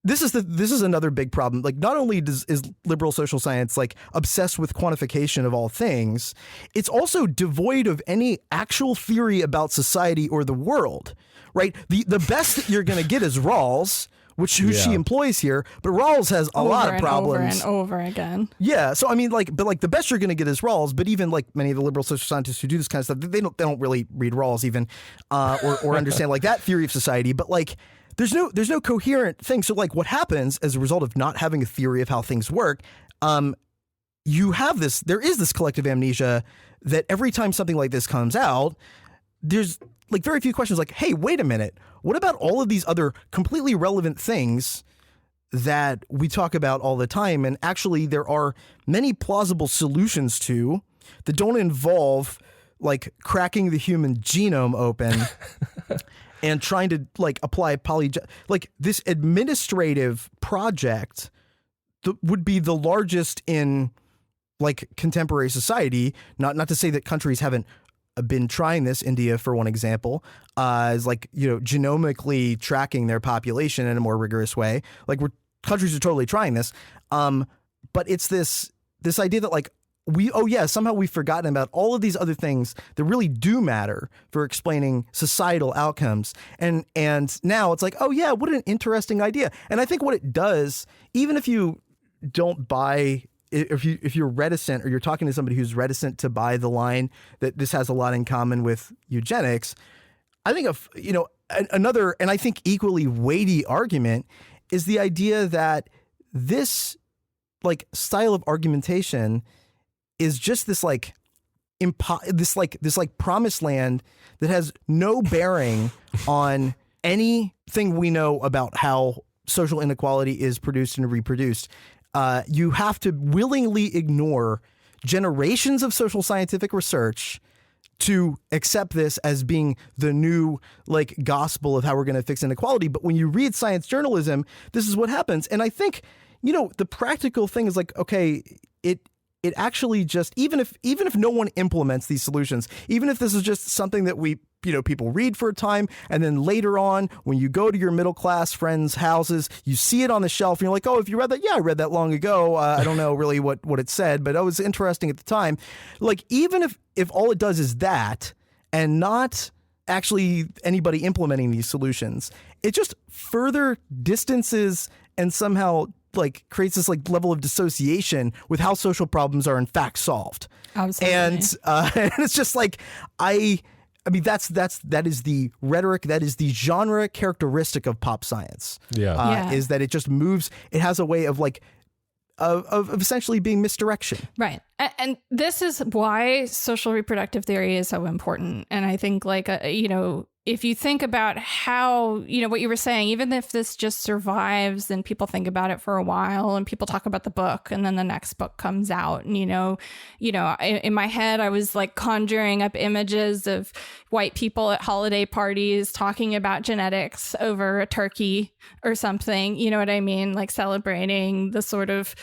this is another big problem. Like not only is liberal social science like obsessed with quantification of all things, it's also devoid of any actual theory about society or the world, right? The best that you're going to get is Rawls, who she employs here, but Rawls has a lot of problems. Over and over again. Yeah, so I mean, but the best you're going to get is Rawls. But even like many of the liberal social scientists who do this kind of stuff, they don't really read Rawls even, or understand like that theory of society. But like, there's no coherent thing. So like, what happens as a result of not having a theory of how things work? You have this. There is this collective amnesia that every time something like this comes out, there's like very few questions like, hey, wait a minute. What about all of these other completely relevant things that we talk about all the time? And actually, there are many plausible solutions to that don't involve like cracking the human genome open and trying to like apply like this administrative project that would be the largest in like contemporary society. Not to say that countries haven't been trying this. India, for one example, is like, genomically tracking their population in a more rigorous way. Like countries are totally trying this. But it's this idea that like somehow we've forgotten about all of these other things that really do matter for explaining societal outcomes. And now it's like, oh yeah, what an interesting idea. And I think what it does, even if you don't buy, if you're reticent or you're talking to somebody who's reticent to buy the line that this has a lot in common with eugenics, I think another, and I think equally weighty argument is the idea that this like style of argumentation is just this like this promised land that has no bearing on anything we know about how social inequality is produced and reproduced. You have to willingly ignore generations of social scientific research to accept this as being the new like gospel of how we're going to fix inequality. But when you read science journalism, this is what happens. And I think, the practical thing is like, okay, it actually just, even if no one implements these solutions, even if this is just something that we, people read for a time, and then later on, when you go to your middle class friends' houses, you see it on the shelf, and you're like, oh, if you read that, yeah, I read that long ago. I don't know really what it said, but it was interesting at the time. Like, even if all it does is that, and not actually anybody implementing these solutions, it just further distances and somehow like creates this like level of dissociation with how social problems are in fact solved. Absolutely. And it's just like, I mean, that is the rhetoric, that is the genre characteristic of pop science. Is that it just moves, it has a way of like, of essentially being misdirection. Right. And this is why social reproductive theory is so important. And I think like, if you think about how, what you were saying, even if this just survives and people think about it for a while and people talk about the book and then the next book comes out and, in my head, I was like conjuring up images of white people at holiday parties talking about genetics over a turkey or something. You know what I mean? Like celebrating the sort of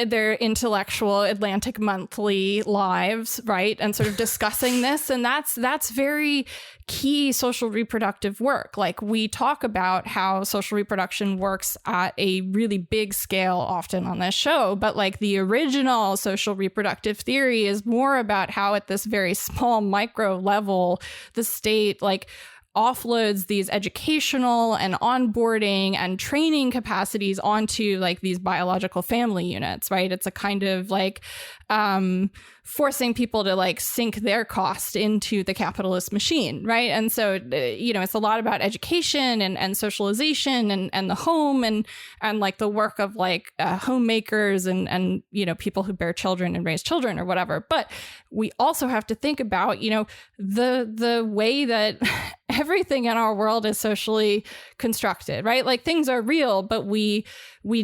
their intellectual Atlantic Monthly lives, right? And sort of discussing this. And that's very key social social reproductive work. Like, we talk about how social reproduction works at a really big scale often on this show, but like the original social reproductive theory is more about how at this very small micro level, the state like offloads these educational and onboarding and training capacities onto like these biological family units, right? It's a kind of like forcing people to like sink their cost into the capitalist machine, right? And so, it's a lot about education and socialization and the home and like the work of like homemakers and people who bear children and raise children or whatever. But we also have to think about, the way that everything in our world is socially constructed, right? Like, things are real, but we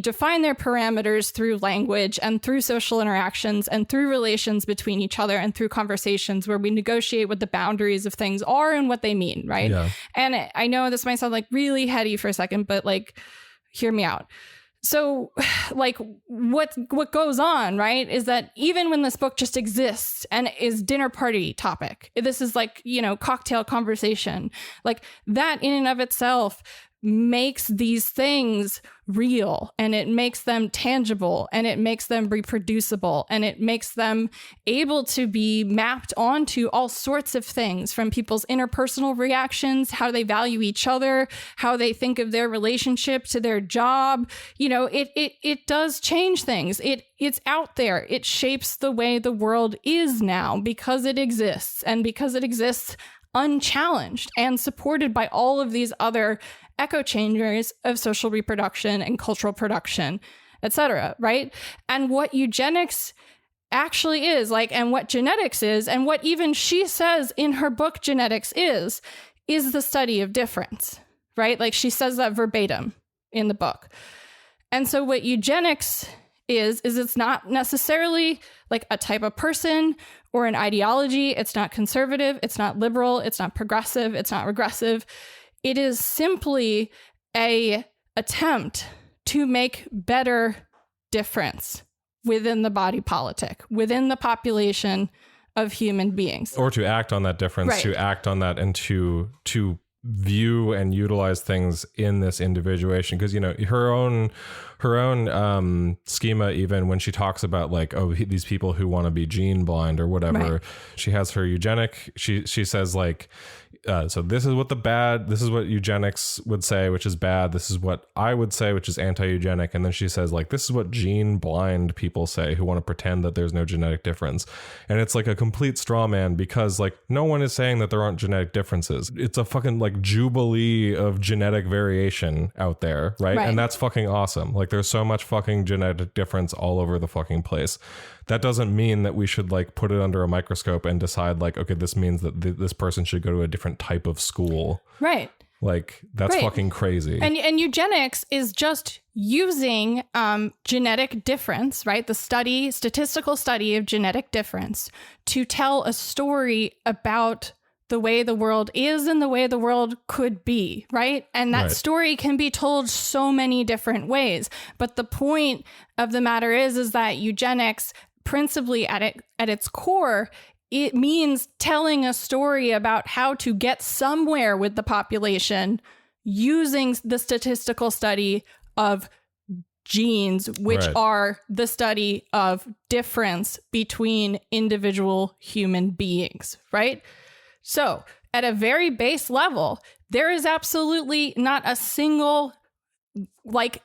define their parameters through language and through social interactions and through relations between each other and through conversations where we negotiate what the boundaries of things are and what they mean, right? Yeah. And I know this might sound like really heady for a second, but like, hear me out. So like what goes on, right, is that even when this book just exists and is dinner party topic, this is like, cocktail conversation, like that in and of itself makes these things real, and it makes them tangible, and it makes them reproducible, and it makes them able to be mapped onto all sorts of things, from people's interpersonal reactions, how they value each other, how they think of their relationship to their job. It does change things. It's out there. It shapes the way the world is now because it exists, and because it exists unchallenged and supported by all of these other echo chambers of social reproduction and cultural production, etc., right? And what eugenics actually is, like, and what genetics is, and what even she says in her book Genetics is the study of difference, right? Like, she says that verbatim in the book. And so what eugenics is it's not necessarily like a type of person or an ideology. It's not conservative. It's not liberal. It's not progressive. It's not regressive. It is simply a attempt to make better difference within the body politic, within the population of human beings. Or to act on that difference, Right. to act on that, and to view and utilize things in this individuation. Because, her own schema, even when she talks about like, these people who want to be gene blind or whatever, Right. she has her eugenic, she says like, so this is what eugenics would say, which is bad. This is what I would say, which is anti-eugenic. And then she says like, this is what gene blind people say who want to pretend that there's no genetic difference. And it's like a complete straw man, because like no one is saying that there aren't genetic differences. It's a fucking like jubilee of genetic variation out there. Right. Right. And that's fucking awesome. Like, there's so much fucking genetic difference all over the fucking place. That doesn't mean that we should like put it under a microscope and decide like, okay, this means that this person should go to a different type of school. Right. Like, that's Right. fucking crazy. And eugenics is just using genetic difference, right? The statistical study of genetic difference to tell a story about the way the world is and the way the world could be, right? And that Right. story can be told so many different ways. But the point of the matter is that eugenics, principally at its core, it means telling a story about how to get somewhere with the population using the statistical study of genes, which Right. are the study of difference between individual human beings, right? So at a very base level, there is absolutely not a single like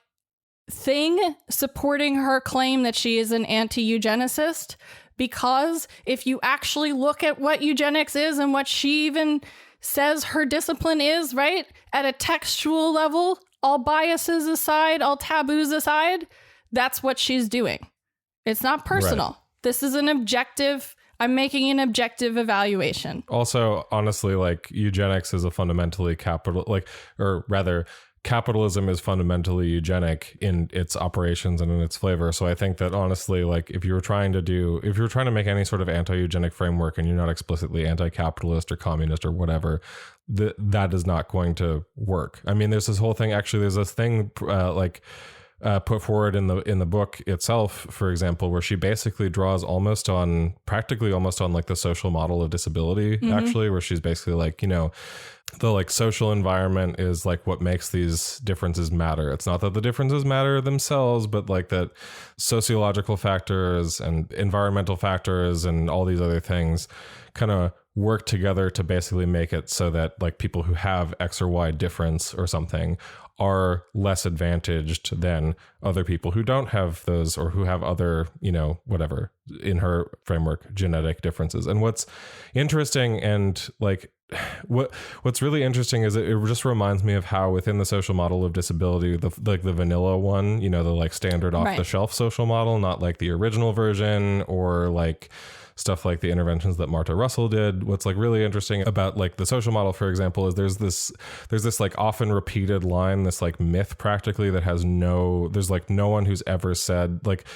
thing supporting her claim that she is an anti-eugenicist, because if you actually look at what eugenics is and what she even says her discipline is, right, at a textual level, all biases aside, all taboos aside, that's what she's doing. It's not personal. Right. This is an objective. I'm making an objective evaluation. Also, honestly, like, eugenics is a fundamentally capitalism is fundamentally eugenic in its operations and in its flavor. So I think that honestly, like, if you're trying to make any sort of anti-eugenic framework and you're not explicitly anti-capitalist or communist or whatever, that is not going to work. I mean, there's this whole thing, actually, there's this thing put forward in the book itself, for example, where she basically draws practically almost on like the social model of disability, actually, where she's basically like, the like social environment is like what makes these differences matter. It's not that the differences matter themselves, but like that sociological factors and environmental factors and all these other things kind of work together to basically make it so that like people who have X or Y difference or something are less advantaged than other people who don't have those, or who have other, whatever, in her framework, genetic differences. And what's interesting and like what's really interesting is it just reminds me of how within the social model of disability, the vanilla one, the like standard off the shelf social model, not like the original version or like stuff like the interventions that Marta Russell did. What's like really interesting about like the social model, for example, is there's this like often repeated line, this like myth practically that there's like no one who's ever said like,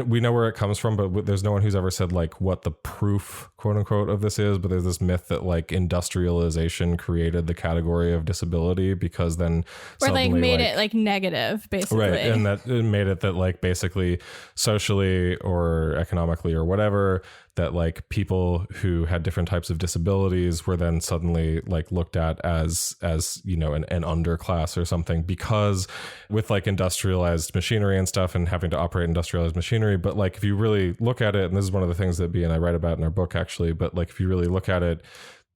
we know where it comes from, but there's no one who's ever said like what the proof, quote unquote, of this is. But there's this myth that like industrialization created the category of disability because then or like made it like negative, basically. Right. And that it made it that like basically socially or economically or whatever, that like people who had different types of disabilities were then suddenly like looked at as an underclass or something, because with like industrialized machinery and stuff and having to operate industrialized machinery. But like if you really look at it, and this is one of the things that Bea and I write about in our book actually, but like if you really look at it,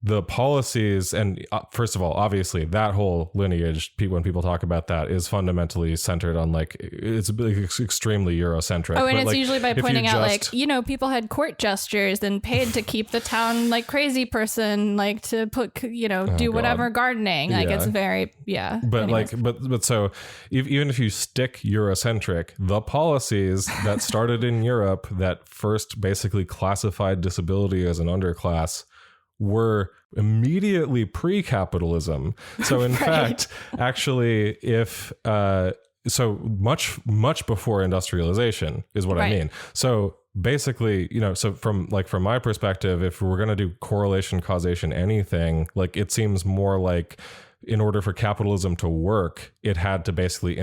the policies, and first of all, obviously that whole lineage, when people talk about that, is fundamentally centered on like, it's extremely Eurocentric. Oh, and but it's like, usually by pointing out like, people had court gestures and paid to keep the town like crazy person, like to put, do whatever gardening. Like it's very, But anyways. but so even if you stick Eurocentric, the policies that started in Europe that first basically classified disability as an underclass were immediately pre-capitalism. So in fact, actually, if so much before industrialization is what I mean. So basically, so from my perspective, if we're going to do correlation, causation, anything, like it seems more like in order for capitalism to work, it had to basically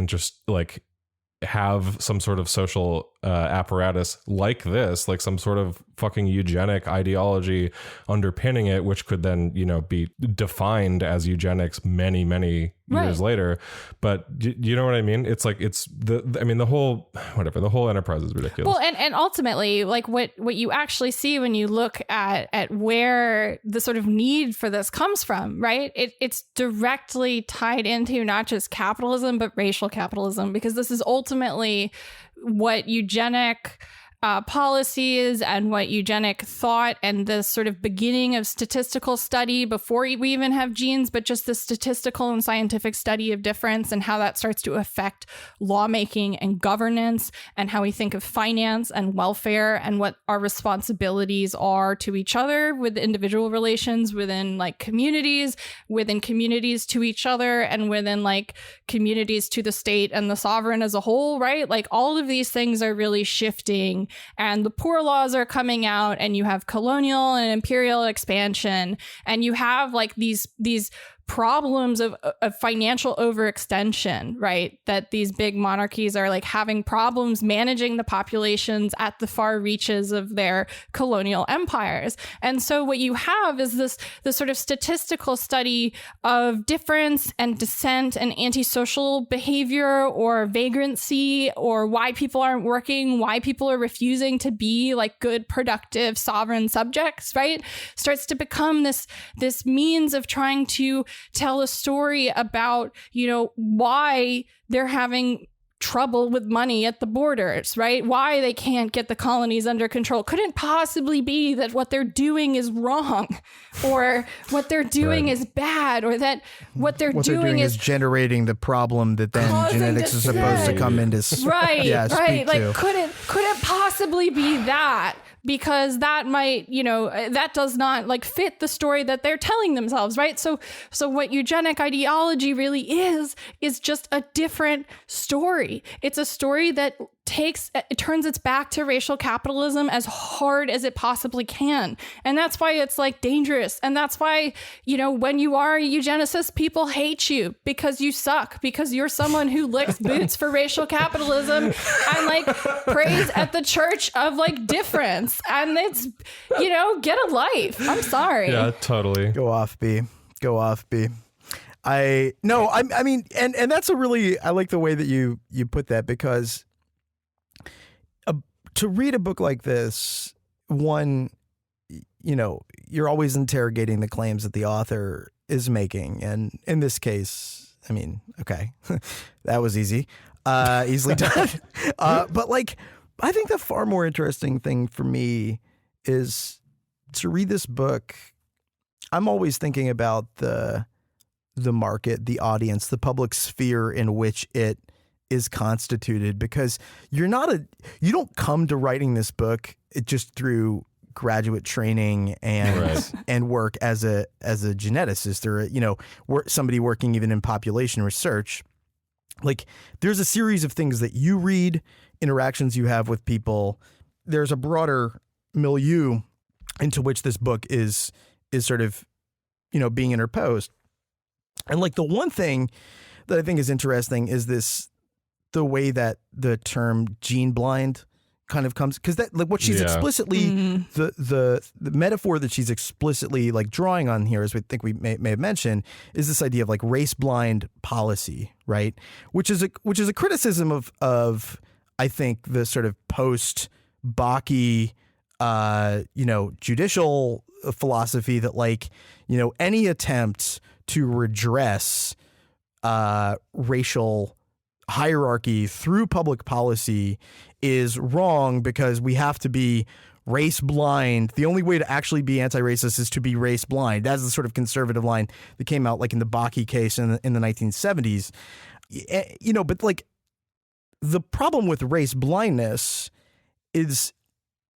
have some sort of social apparatus like this, like some sort of fucking eugenic ideology underpinning it, which could then, be defined as eugenics many years later. But you know what I mean? It's like, the whole enterprise is ridiculous. Well, and ultimately, like what you actually see when you look at where the sort of need for this comes from, right? It's directly tied into not just capitalism, but racial capitalism, because this is ultimately what eugenic policies and what eugenic thought and the sort of beginning of statistical study before we even have genes, but just the statistical and scientific study of difference and how that starts to affect lawmaking and governance and how we think of finance and welfare and what our responsibilities are to each other with individual relations within like communities, within communities to each other, and within like communities to the state and the sovereign as a whole, right? Like all of these things are really shifting. And the poor laws are coming out, and you have colonial and imperial expansion, and you have like these problems of financial overextension, right? That these big monarchies are like having problems managing the populations at the far reaches of their colonial empires. And so what you have is this sort of statistical study of difference and dissent and antisocial behavior or vagrancy, or why people aren't working, why people are refusing to be like good, productive, sovereign subjects, right? Starts to become this means of trying to tell a story about, why they're having trouble with money at the borders, right? Why they can't get the colonies under control. Couldn't possibly be that what they're doing is wrong, or what they're doing is bad, or that what they're doing is generating the problem that then genetics is supposed to come into right. Like to. couldn't possibly be that, because that might, that does not like fit the story that they're telling themselves, right? So what eugenic ideology really is just a different story. It's a story that it turns its back to racial capitalism as hard as it possibly can. And that's why it's like dangerous. And that's why, you know, when you are a eugenicist, people hate you because you suck, because you're someone who licks boots for racial capitalism and like prays at the church of like difference. And it's, you know, get a life. I'm sorry. Yeah, totally. Go off, B. Go off, B. I mean, and that's a really, I like the way that you put that, because to read a book like this, one, you know, you're always interrogating the claims that the author is making. And in this case, I mean, okay, that was easy, easily done. But like, I think the far more interesting thing for me is to read this book. I'm always thinking about the market, the audience, the public sphere in which it is constituted, because you don't come to writing this book just through graduate training and work as a geneticist, or, you know, somebody working even in population research. Like, there's a series of things that you read, interactions you have with people. There's a broader milieu into which this book is sort of, you know, being interposed. And like, the one thing that I think is interesting is the way that the term gene blind kind of comes, because that, like, what she's explicitly, the metaphor that she's explicitly like drawing on here, as we think we may have mentioned, is this idea of like race blind policy, right? Which is a criticism of I think the sort of post Bakke, you know, judicial philosophy that, like, you know, any attempt to redress racial hierarchy through public policy is wrong, because we have to be race blind. The only way to actually be anti-racist is to be race blind. That's the sort of conservative line that came out like in the Bakke case in the 1970s. You know, but like, the problem with race blindness is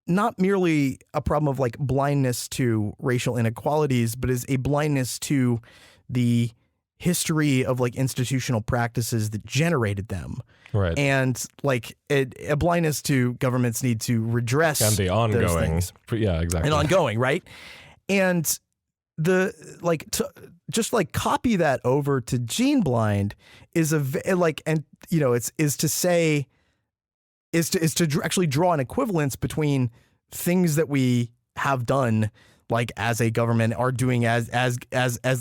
not merely a problem of like blindness to racial inequalities, but is a blindness to the history of like institutional practices that generated them. Right. And like a blindness to government's need to redress and the ongoing. those things. Yeah, exactly. And ongoing, right? And to just like copy that over to gene blind is to actually draw an equivalence between things that we have done, like as a government, are doing as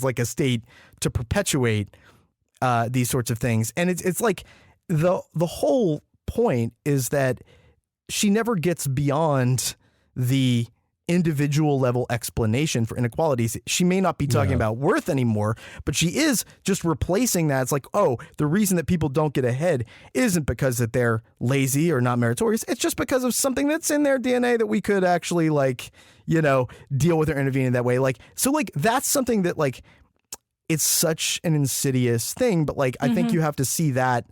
like a state to perpetuate these sorts of things. And it's like the whole point is that she never gets beyond the individual level explanation for inequalities. She may not be talking about worth anymore, but she is just replacing that. It's like, oh, the reason that people don't get ahead isn't because that they're lazy or not meritorious. It's just because of something that's in their DNA that we could actually, like, you know, deal with or intervene in that way. Like, so like, that's something that, like, it's such an insidious thing, but like, I think you have to see that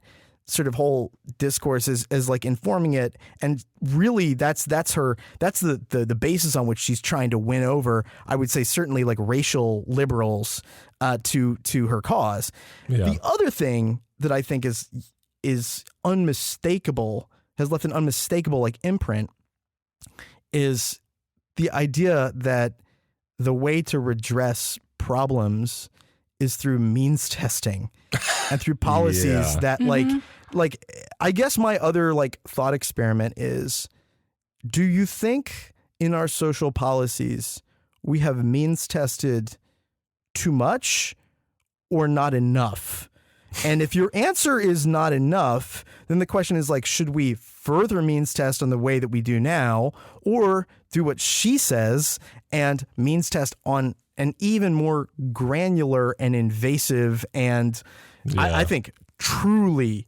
sort of whole discourse as like informing it. And really that's the basis on which she's trying to win over, I would say, certainly like racial liberals to her cause. Yeah. The other thing that I think is unmistakable, has left an unmistakable like imprint, is the idea that the way to redress problems is through means testing and through policies that like, I guess my other like thought experiment is, do you think in our social policies we have means tested too much or not enough? And if your answer is not enough, then the question is like, should we further means test on the way that we do now, or do what she says and means test on an even more granular and invasive and I think truly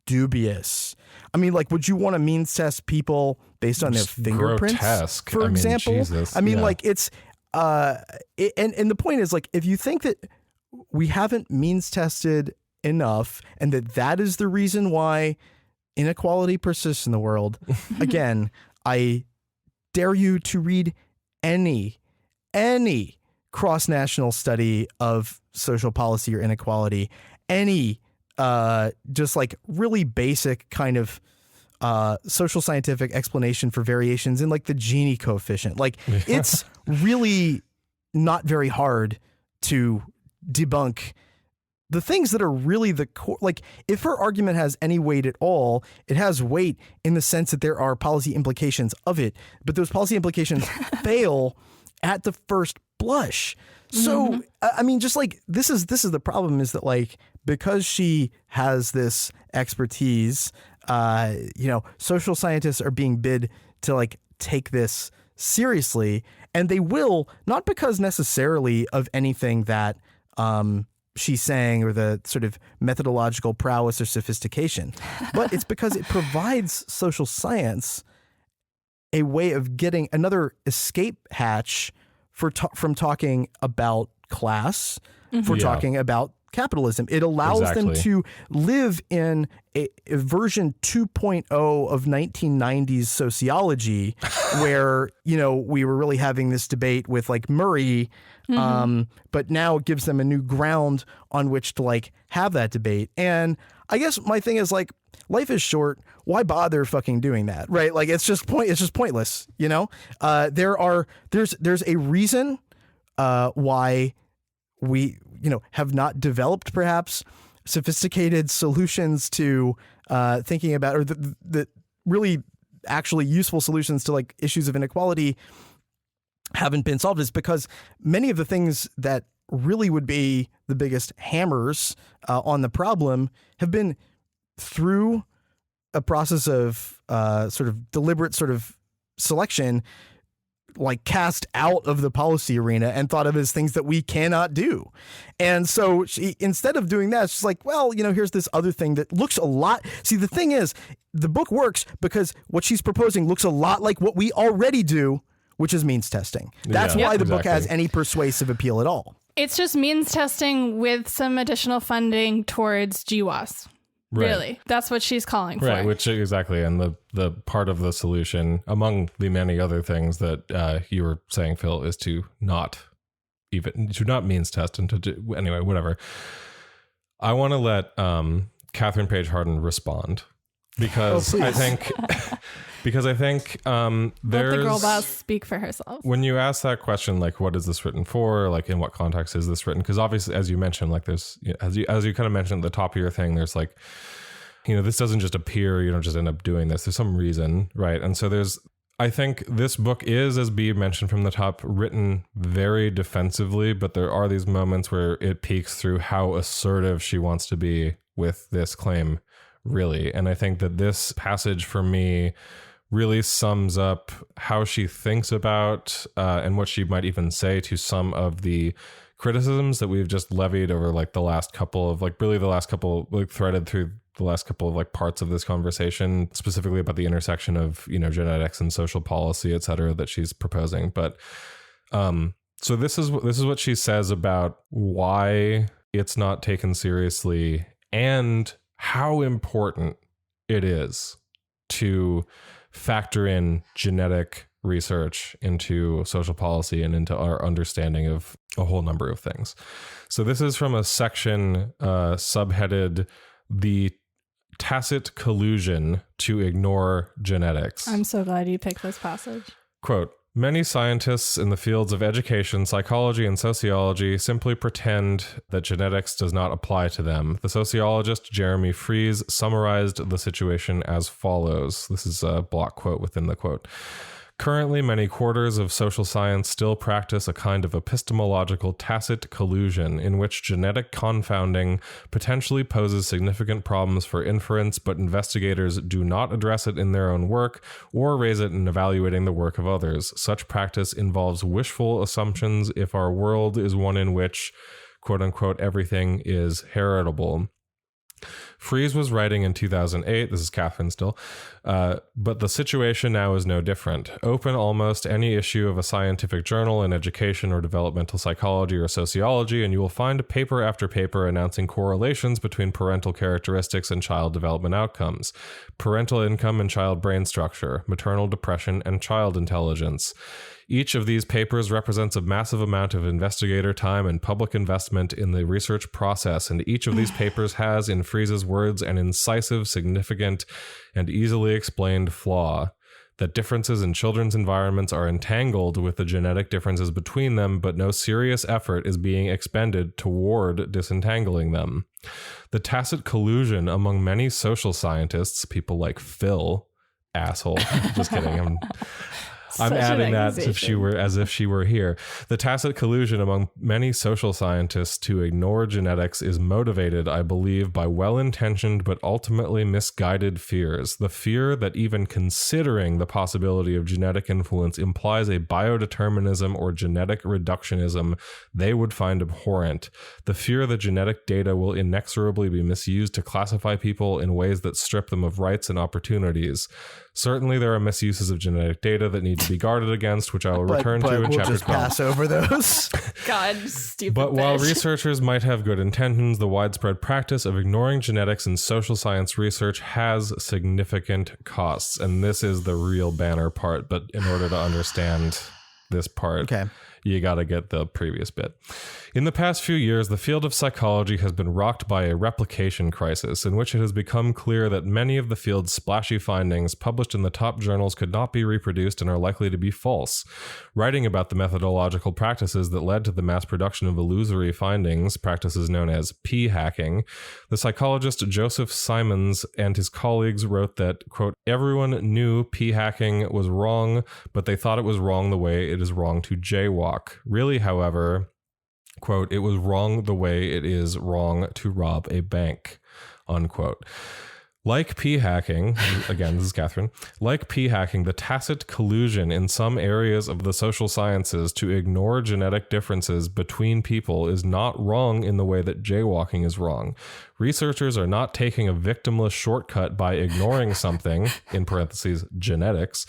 dubious. I mean, like, would you want to means test people based on their fingerprints, grotesque, for example? Jesus. I mean, like, it's and the point is, like, if you think that we haven't means tested enough and that is the reason why inequality persists in the world, again, I dare you to read any cross-national study of social policy or inequality, any just like really basic kind of social scientific explanation for variations in like the Gini coefficient. Like it's really not very hard to debunk the things that are really the core. Like if her argument has any weight at all, it has weight in the sense that there are policy implications of it, but those policy implications fail at the first blush. So, I mean, just like this is the problem, is that like, because she has this expertise, social scientists are being bid to like take this seriously, and they will, not because necessarily of anything that she's saying or the sort of methodological prowess or sophistication, but it's because it provides social science a way of getting another escape hatch from talking about class, for talking about capitalism. It allows them to live in a version 2.0 of 1990s sociology where, we were really having this debate with like Murray, but now it gives them a new ground on which to like have that debate. And I guess my thing is like, life is short. Why bother fucking doing that? Right? Like it's just pointless, there's a reason why we, have not developed perhaps sophisticated solutions to thinking about, or the really actually useful solutions to like issues of inequality haven't been solved, is because many of the things that really would be the biggest hammers on the problem have been through a process of sort of deliberate sort of selection, like cast out of the policy arena and thought of as things that we cannot do. And so she, instead of doing that, she's like, well, here's this other thing that looks a lot. See, the thing is, the book works because what she's proposing looks a lot like what we already do, which is means testing. That's why the book has any persuasive appeal at all. It's just means testing with some additional funding towards GWAS. Right. Really, that's what she's calling for. Right, which exactly, and the part of the solution, among the many other things that you were saying, Phil, is to not means test and to do anyway. Whatever. I want to let Catherine Paige Harden respond because I think there's let the girl boss speak for herself. When you ask that question, like, what is this written for? Like, in what context is this written? Because obviously, as you mentioned, like, there's as you kind of mentioned at the top of your thing, there's like, this doesn't just appear. You don't just end up doing this. There's some reason, right? And so I think this book is, as B mentioned from the top, written very defensively, but there are these moments where it peeks through how assertive she wants to be with this claim, really. And I think that this passage for me really sums up how she thinks about and what she might even say to some of the criticisms that we've just levied over like the last couple of threaded through the last couple of like parts of this conversation, specifically about the intersection of, genetics and social policy, et cetera, that she's proposing. But so this is what she says about why it's not taken seriously and how important it is to factor in genetic research into social policy and into our understanding of a whole number of things. So this is from a section subheaded "The Tacit Collusion to Ignore Genetics." I'm so glad you picked this passage. Quote, "Many scientists in the fields of education, psychology, and sociology simply pretend that genetics does not apply to them." The sociologist Jeremy Fries summarized the situation as follows. This is a block quote within the quote. "Currently, many quarters of social science still practice a kind of epistemological tacit collusion in which genetic confounding potentially poses significant problems for inference, but investigators do not address it in their own work or raise it in evaluating the work of others. Such practice involves wishful assumptions if our world is one in which, quote unquote, everything is heritable." Fries was writing in 2008, this is Catherine still, but the situation now is no different. Open almost any issue of a scientific journal in education or developmental psychology or sociology, and you will find paper after paper announcing correlations between parental characteristics and child development outcomes, parental income and child brain structure, maternal depression, and child intelligence. Each of these papers represents a massive amount of investigator time and public investment in the research process, and each of these papers has, in Fries's words an incisive, significant, and easily explained flaw. That differences in children's environments are entangled with the genetic differences between them, but no serious effort is being expended toward disentangling them. The tacit collusion among many social scientists, people like Phil, asshole, just kidding, I'm adding that as if she were here. The tacit collusion among many social scientists to ignore genetics is motivated, I believe, by well-intentioned but ultimately misguided fears. The fear that even considering the possibility of genetic influence implies a biodeterminism or genetic reductionism they would find abhorrent. The fear that genetic data will inexorably be misused to classify people in ways that strip them of rights and opportunities. Certainly, there are misuses of genetic data that need to be guarded against, which I will return to in chapter 12. Pass over those. God, stupid. But while researchers might have good intentions, the widespread practice of ignoring genetics in social science research has significant costs, and this is the real banner part. But in order to understand this part, you got to get the previous bit. In the past few years, the field of psychology has been rocked by a replication crisis in which it has become clear that many of the field's splashy findings published in the top journals could not be reproduced and are likely to be false. Writing about the methodological practices that led to the mass production of illusory findings, practices known as p-hacking, the psychologist Joseph Simons and his colleagues wrote that, quote, everyone knew p-hacking was wrong, but they thought it was wrong the way it is wrong to jaywalk. Really, however, quote, it was wrong the way it is wrong to rob a bank, unquote. Like p-hacking, again, this is Catherine, like p-hacking, the tacit collusion in some areas of the social sciences to ignore genetic differences between people is not wrong in the way that jaywalking is wrong. Researchers are not taking a victimless shortcut by ignoring something, in parentheses, genetics,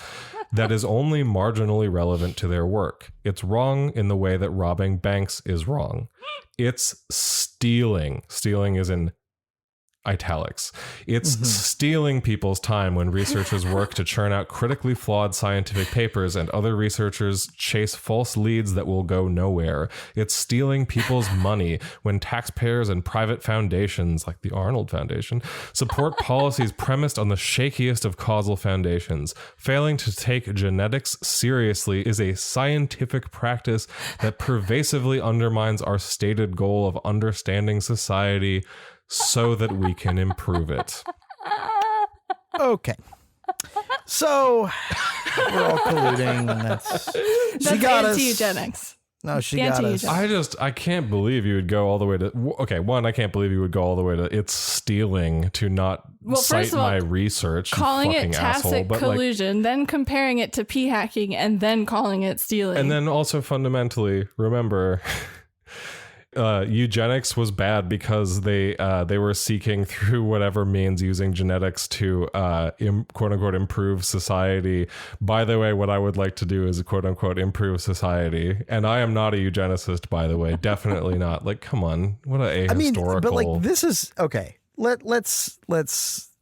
that is only marginally relevant to their work. It's wrong in the way that robbing banks is wrong. It's stealing. Stealing is in italics. It's stealing people's time when researchers work to churn out critically flawed scientific papers and other researchers chase false leads that will go nowhere. It's stealing people's money when taxpayers and private foundations, like the Arnold Foundation, support policies premised on the shakiest of causal foundations. Failing to take genetics seriously is a scientific practice that pervasively undermines our stated goal of understanding society so that we can improve it. Okay. So we're all colluding. That's she got us. Eugenics. No, she got us. I can't believe you would go all the way to, okay, one, I can't believe you would go all the way to it's stealing to not cite my research. Calling it tacit collusion, then comparing it to p-hacking, and then calling it stealing. And then also fundamentally, remember, eugenics was bad because they were seeking through whatever means using genetics to quote unquote improve society. By the way, what I would like to do is quote unquote improve society, and I am not a eugenicist, by the way. Definitely not. Like, come on, what a ahistorical. But like this is okay. Let's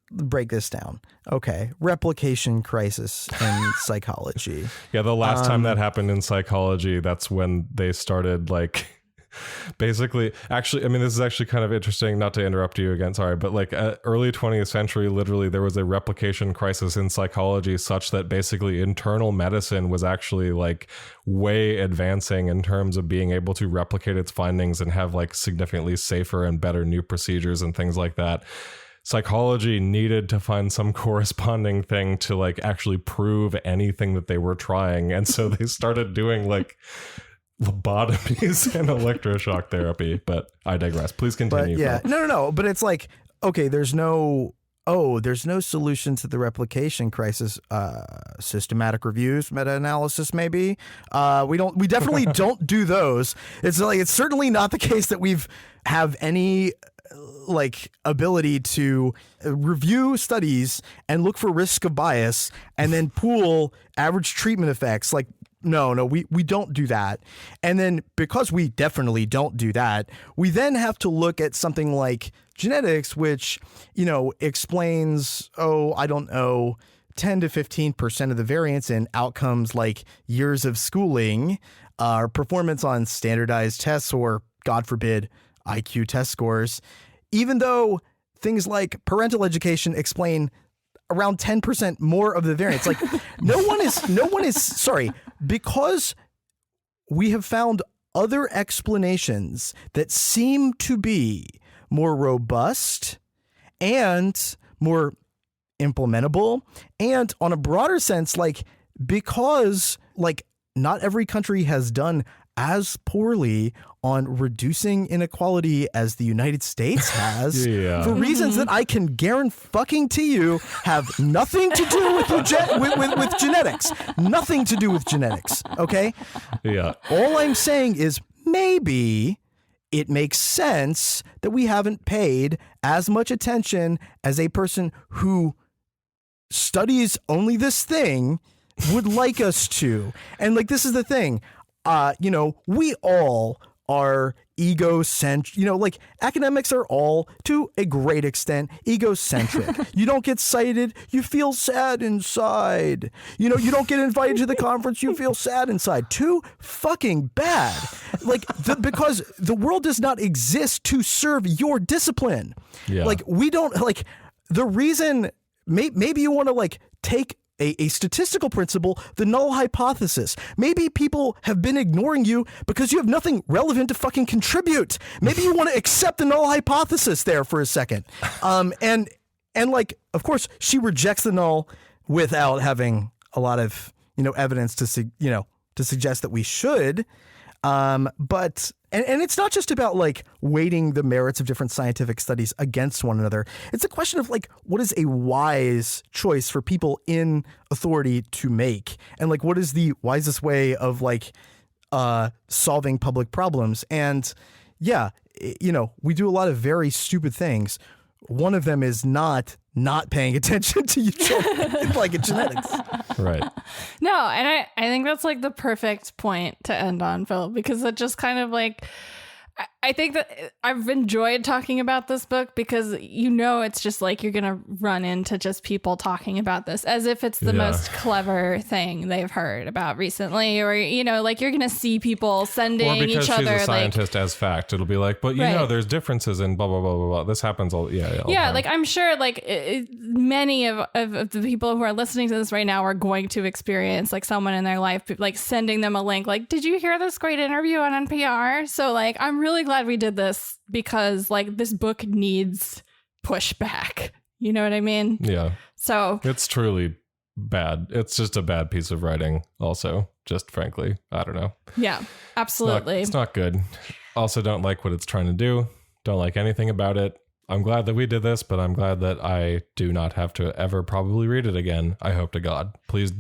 break this down. Okay, replication crisis in psychology. Yeah, the last time that happened in psychology, that's when they started like. Basically, actually, I mean, this is actually kind of interesting, not to interrupt you again, sorry, but like early 20th century, literally there was a replication crisis in psychology such that basically internal medicine was actually like way advancing in terms of being able to replicate its findings and have like significantly safer and better new procedures and things like that. Psychology needed to find some corresponding thing to like actually prove anything that they were trying. And so they started doing like lobotomies and electroshock therapy, but I digress. Please continue. But yeah, no. But it's like, okay, there's no solution to the replication crisis. Systematic reviews, meta-analysis, maybe. We definitely don't do those. It's like, it's certainly not the case that we've have any like ability to review studies and look for risk of bias and then pool average treatment effects. Like, no, we don't do that. And then because we definitely don't do that, we then have to look at something like genetics, which, you know, explains, 10 to 15% of the variance in outcomes like years of schooling, or performance on standardized tests, or God forbid, IQ test scores, even though things like parental education explain around 10% more of the variance. Like no one is sorry, because we have found other explanations that seem to be more robust and more implementable, and on a broader sense, like because like not every country has done as poorly on reducing inequality as the United States has, for reasons that I can guarantee you have nothing to do with genetics. Nothing to do with genetics, okay? Yeah. All I'm saying is maybe it makes sense that we haven't paid as much attention as a person who studies only this thing would like us to. And like, this is the thing, we all are egocentric, like academics are all to a great extent egocentric. You don't get cited, you feel sad inside. You don't get invited to the conference, you feel sad inside. Too fucking bad. Like because the world does not exist to serve your discipline. Yeah. Like we don't like the reason maybe you want to like take a statistical principle, the null hypothesis. Maybe people have been ignoring you because you have nothing relevant to fucking contribute. Maybe you want to accept the null hypothesis there for a second. And like, of course, she rejects the null without having a lot of, evidence to suggest that we should. But it's not just about like weighting the merits of different scientific studies against one another. It's a question of like, what is a wise choice for people in authority to make? And like, what is the wisest way of like, solving public problems? And yeah, we do a lot of very stupid things. One of them is not paying attention to like genetics. Right. No, and I think that's like the perfect point to end on, Phil, because it just kind of like, I think that I've enjoyed talking about this book because, it's just like you're going to run into just people talking about this as if it's the most clever thing they've heard about recently. Or, like you're going to see people sending each other. Or because she's a scientist as fact, it'll be like, but there's differences in blah, blah, blah, blah, blah. This happens all time. Like I'm sure like many of the people who are listening to this right now are going to experience like someone in their life, like sending them a link. Like, did you hear this great interview on NPR? So like, I'm really glad we did this because like this book needs pushback. You know what I mean? Yeah. So it's truly bad. It's just a bad piece of writing also, just frankly. I don't know. Yeah, absolutely. It's not good. Also don't like what it's trying to do. Don't like anything about it. I'm glad that we did this, but I'm glad that I do not have to ever probably read it again. I hope to God. Please,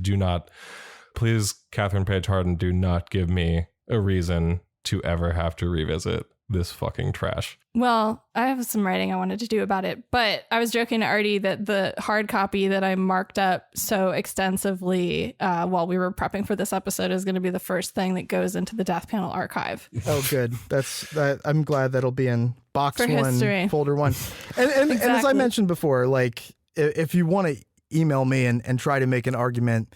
Catherine Paige Harden, do not give me a reason to ever have to revisit this fucking trash. Well, I have some writing I wanted to do about it, but I was joking to Artie that the hard copy that I marked up so extensively while we were prepping for this episode is going to be the first thing that goes into the Death Panel archive. Oh, good. I'm glad that'll be in box for 1, history. Folder 1. And exactly. And as I mentioned before, like if you want to email me and try to make an argument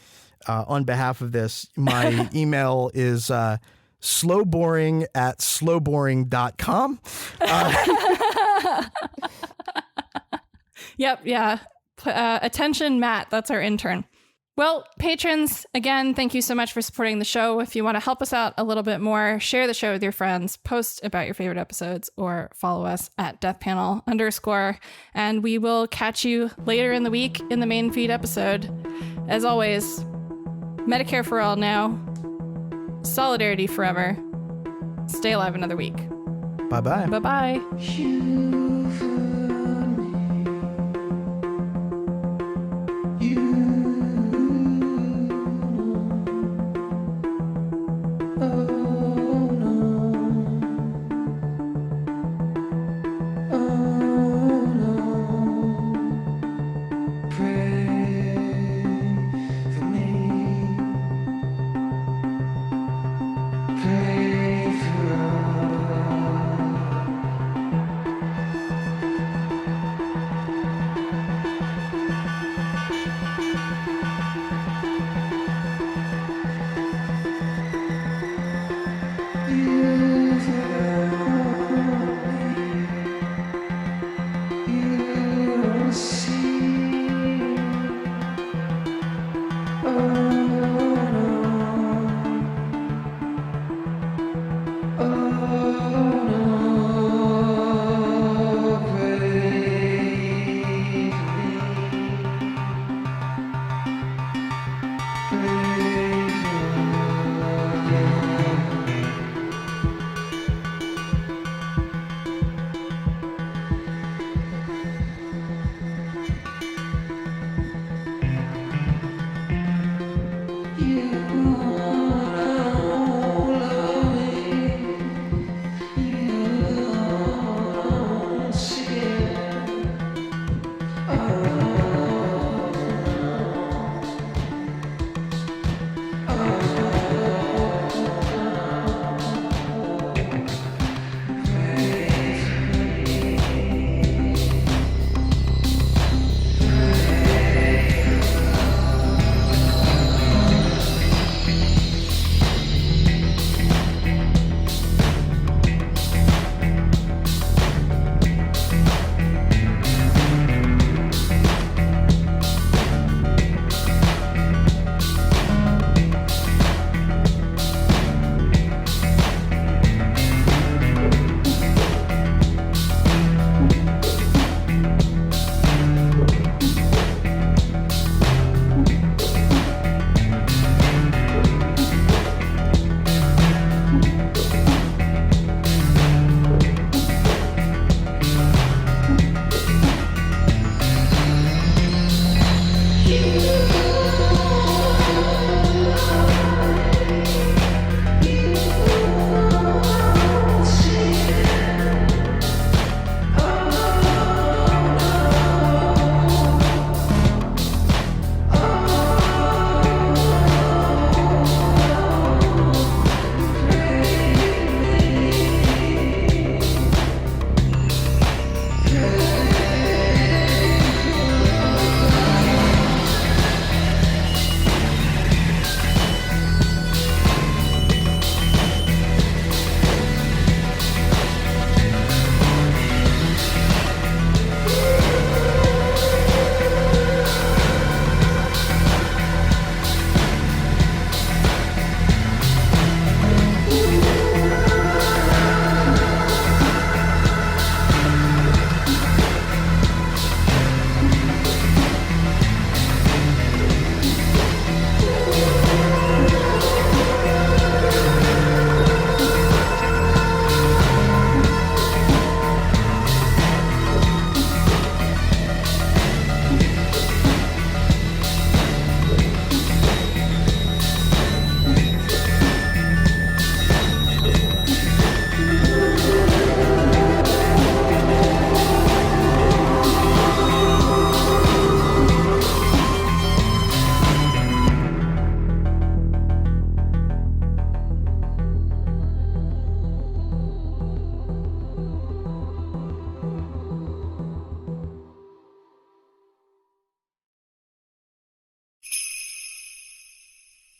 on behalf of this, my email is slowboring@slowboring.com. Yep. Yeah. Attention, Matt. That's our intern. Well, patrons, again, thank you so much for supporting the show. If you want to help us out a little bit more, share the show with your friends, post about your favorite episodes, or follow us at deathpanel_. And we will catch you later in the week in the main feed episode. As always, Medicare for all now. Solidarity forever. Stay alive another week. Bye-bye. Bye-bye.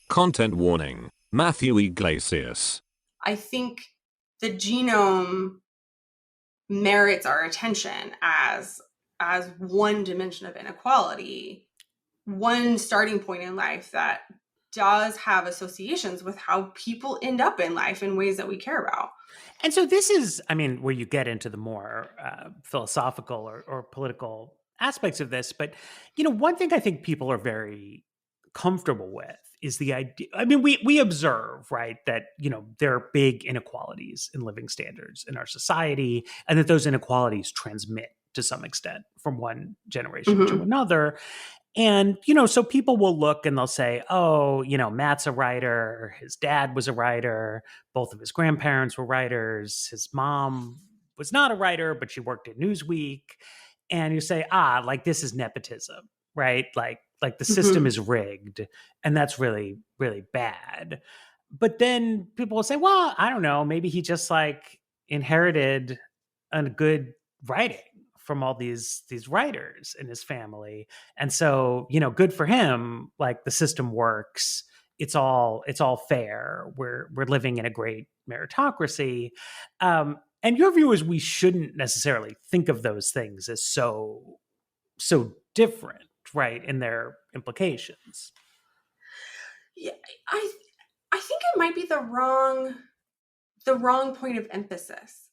Content warning. Matthew Iglesias. I think the genome merits our attention as one dimension of inequality, one starting point in life that does have associations with how people end up in life in ways that we care about. And so this is, I mean, where you get into the more philosophical or political aspects of this. But, one thing I think people are very comfortable with is the idea. I mean, we observe, right, that, there are big inequalities in living standards in our society, and that those inequalities transmit to some extent from one generation to another. And, so people will look and they'll say, oh, Matt's a writer. His dad was a writer. Both of his grandparents were writers. His mom was not a writer, but she worked at Newsweek. And you say, like this is nepotism, right? Like the system is rigged. And that's really, really bad. But then people will say, well, I don't know, maybe he just inherited a good writing from all these writers in his family. And so, good for him. Like the system works. It's all fair. We're living in a great meritocracy. And your view is we shouldn't necessarily think of those things as so different, right, in their implications. Yeah, I think it might be the wrong point of emphasis.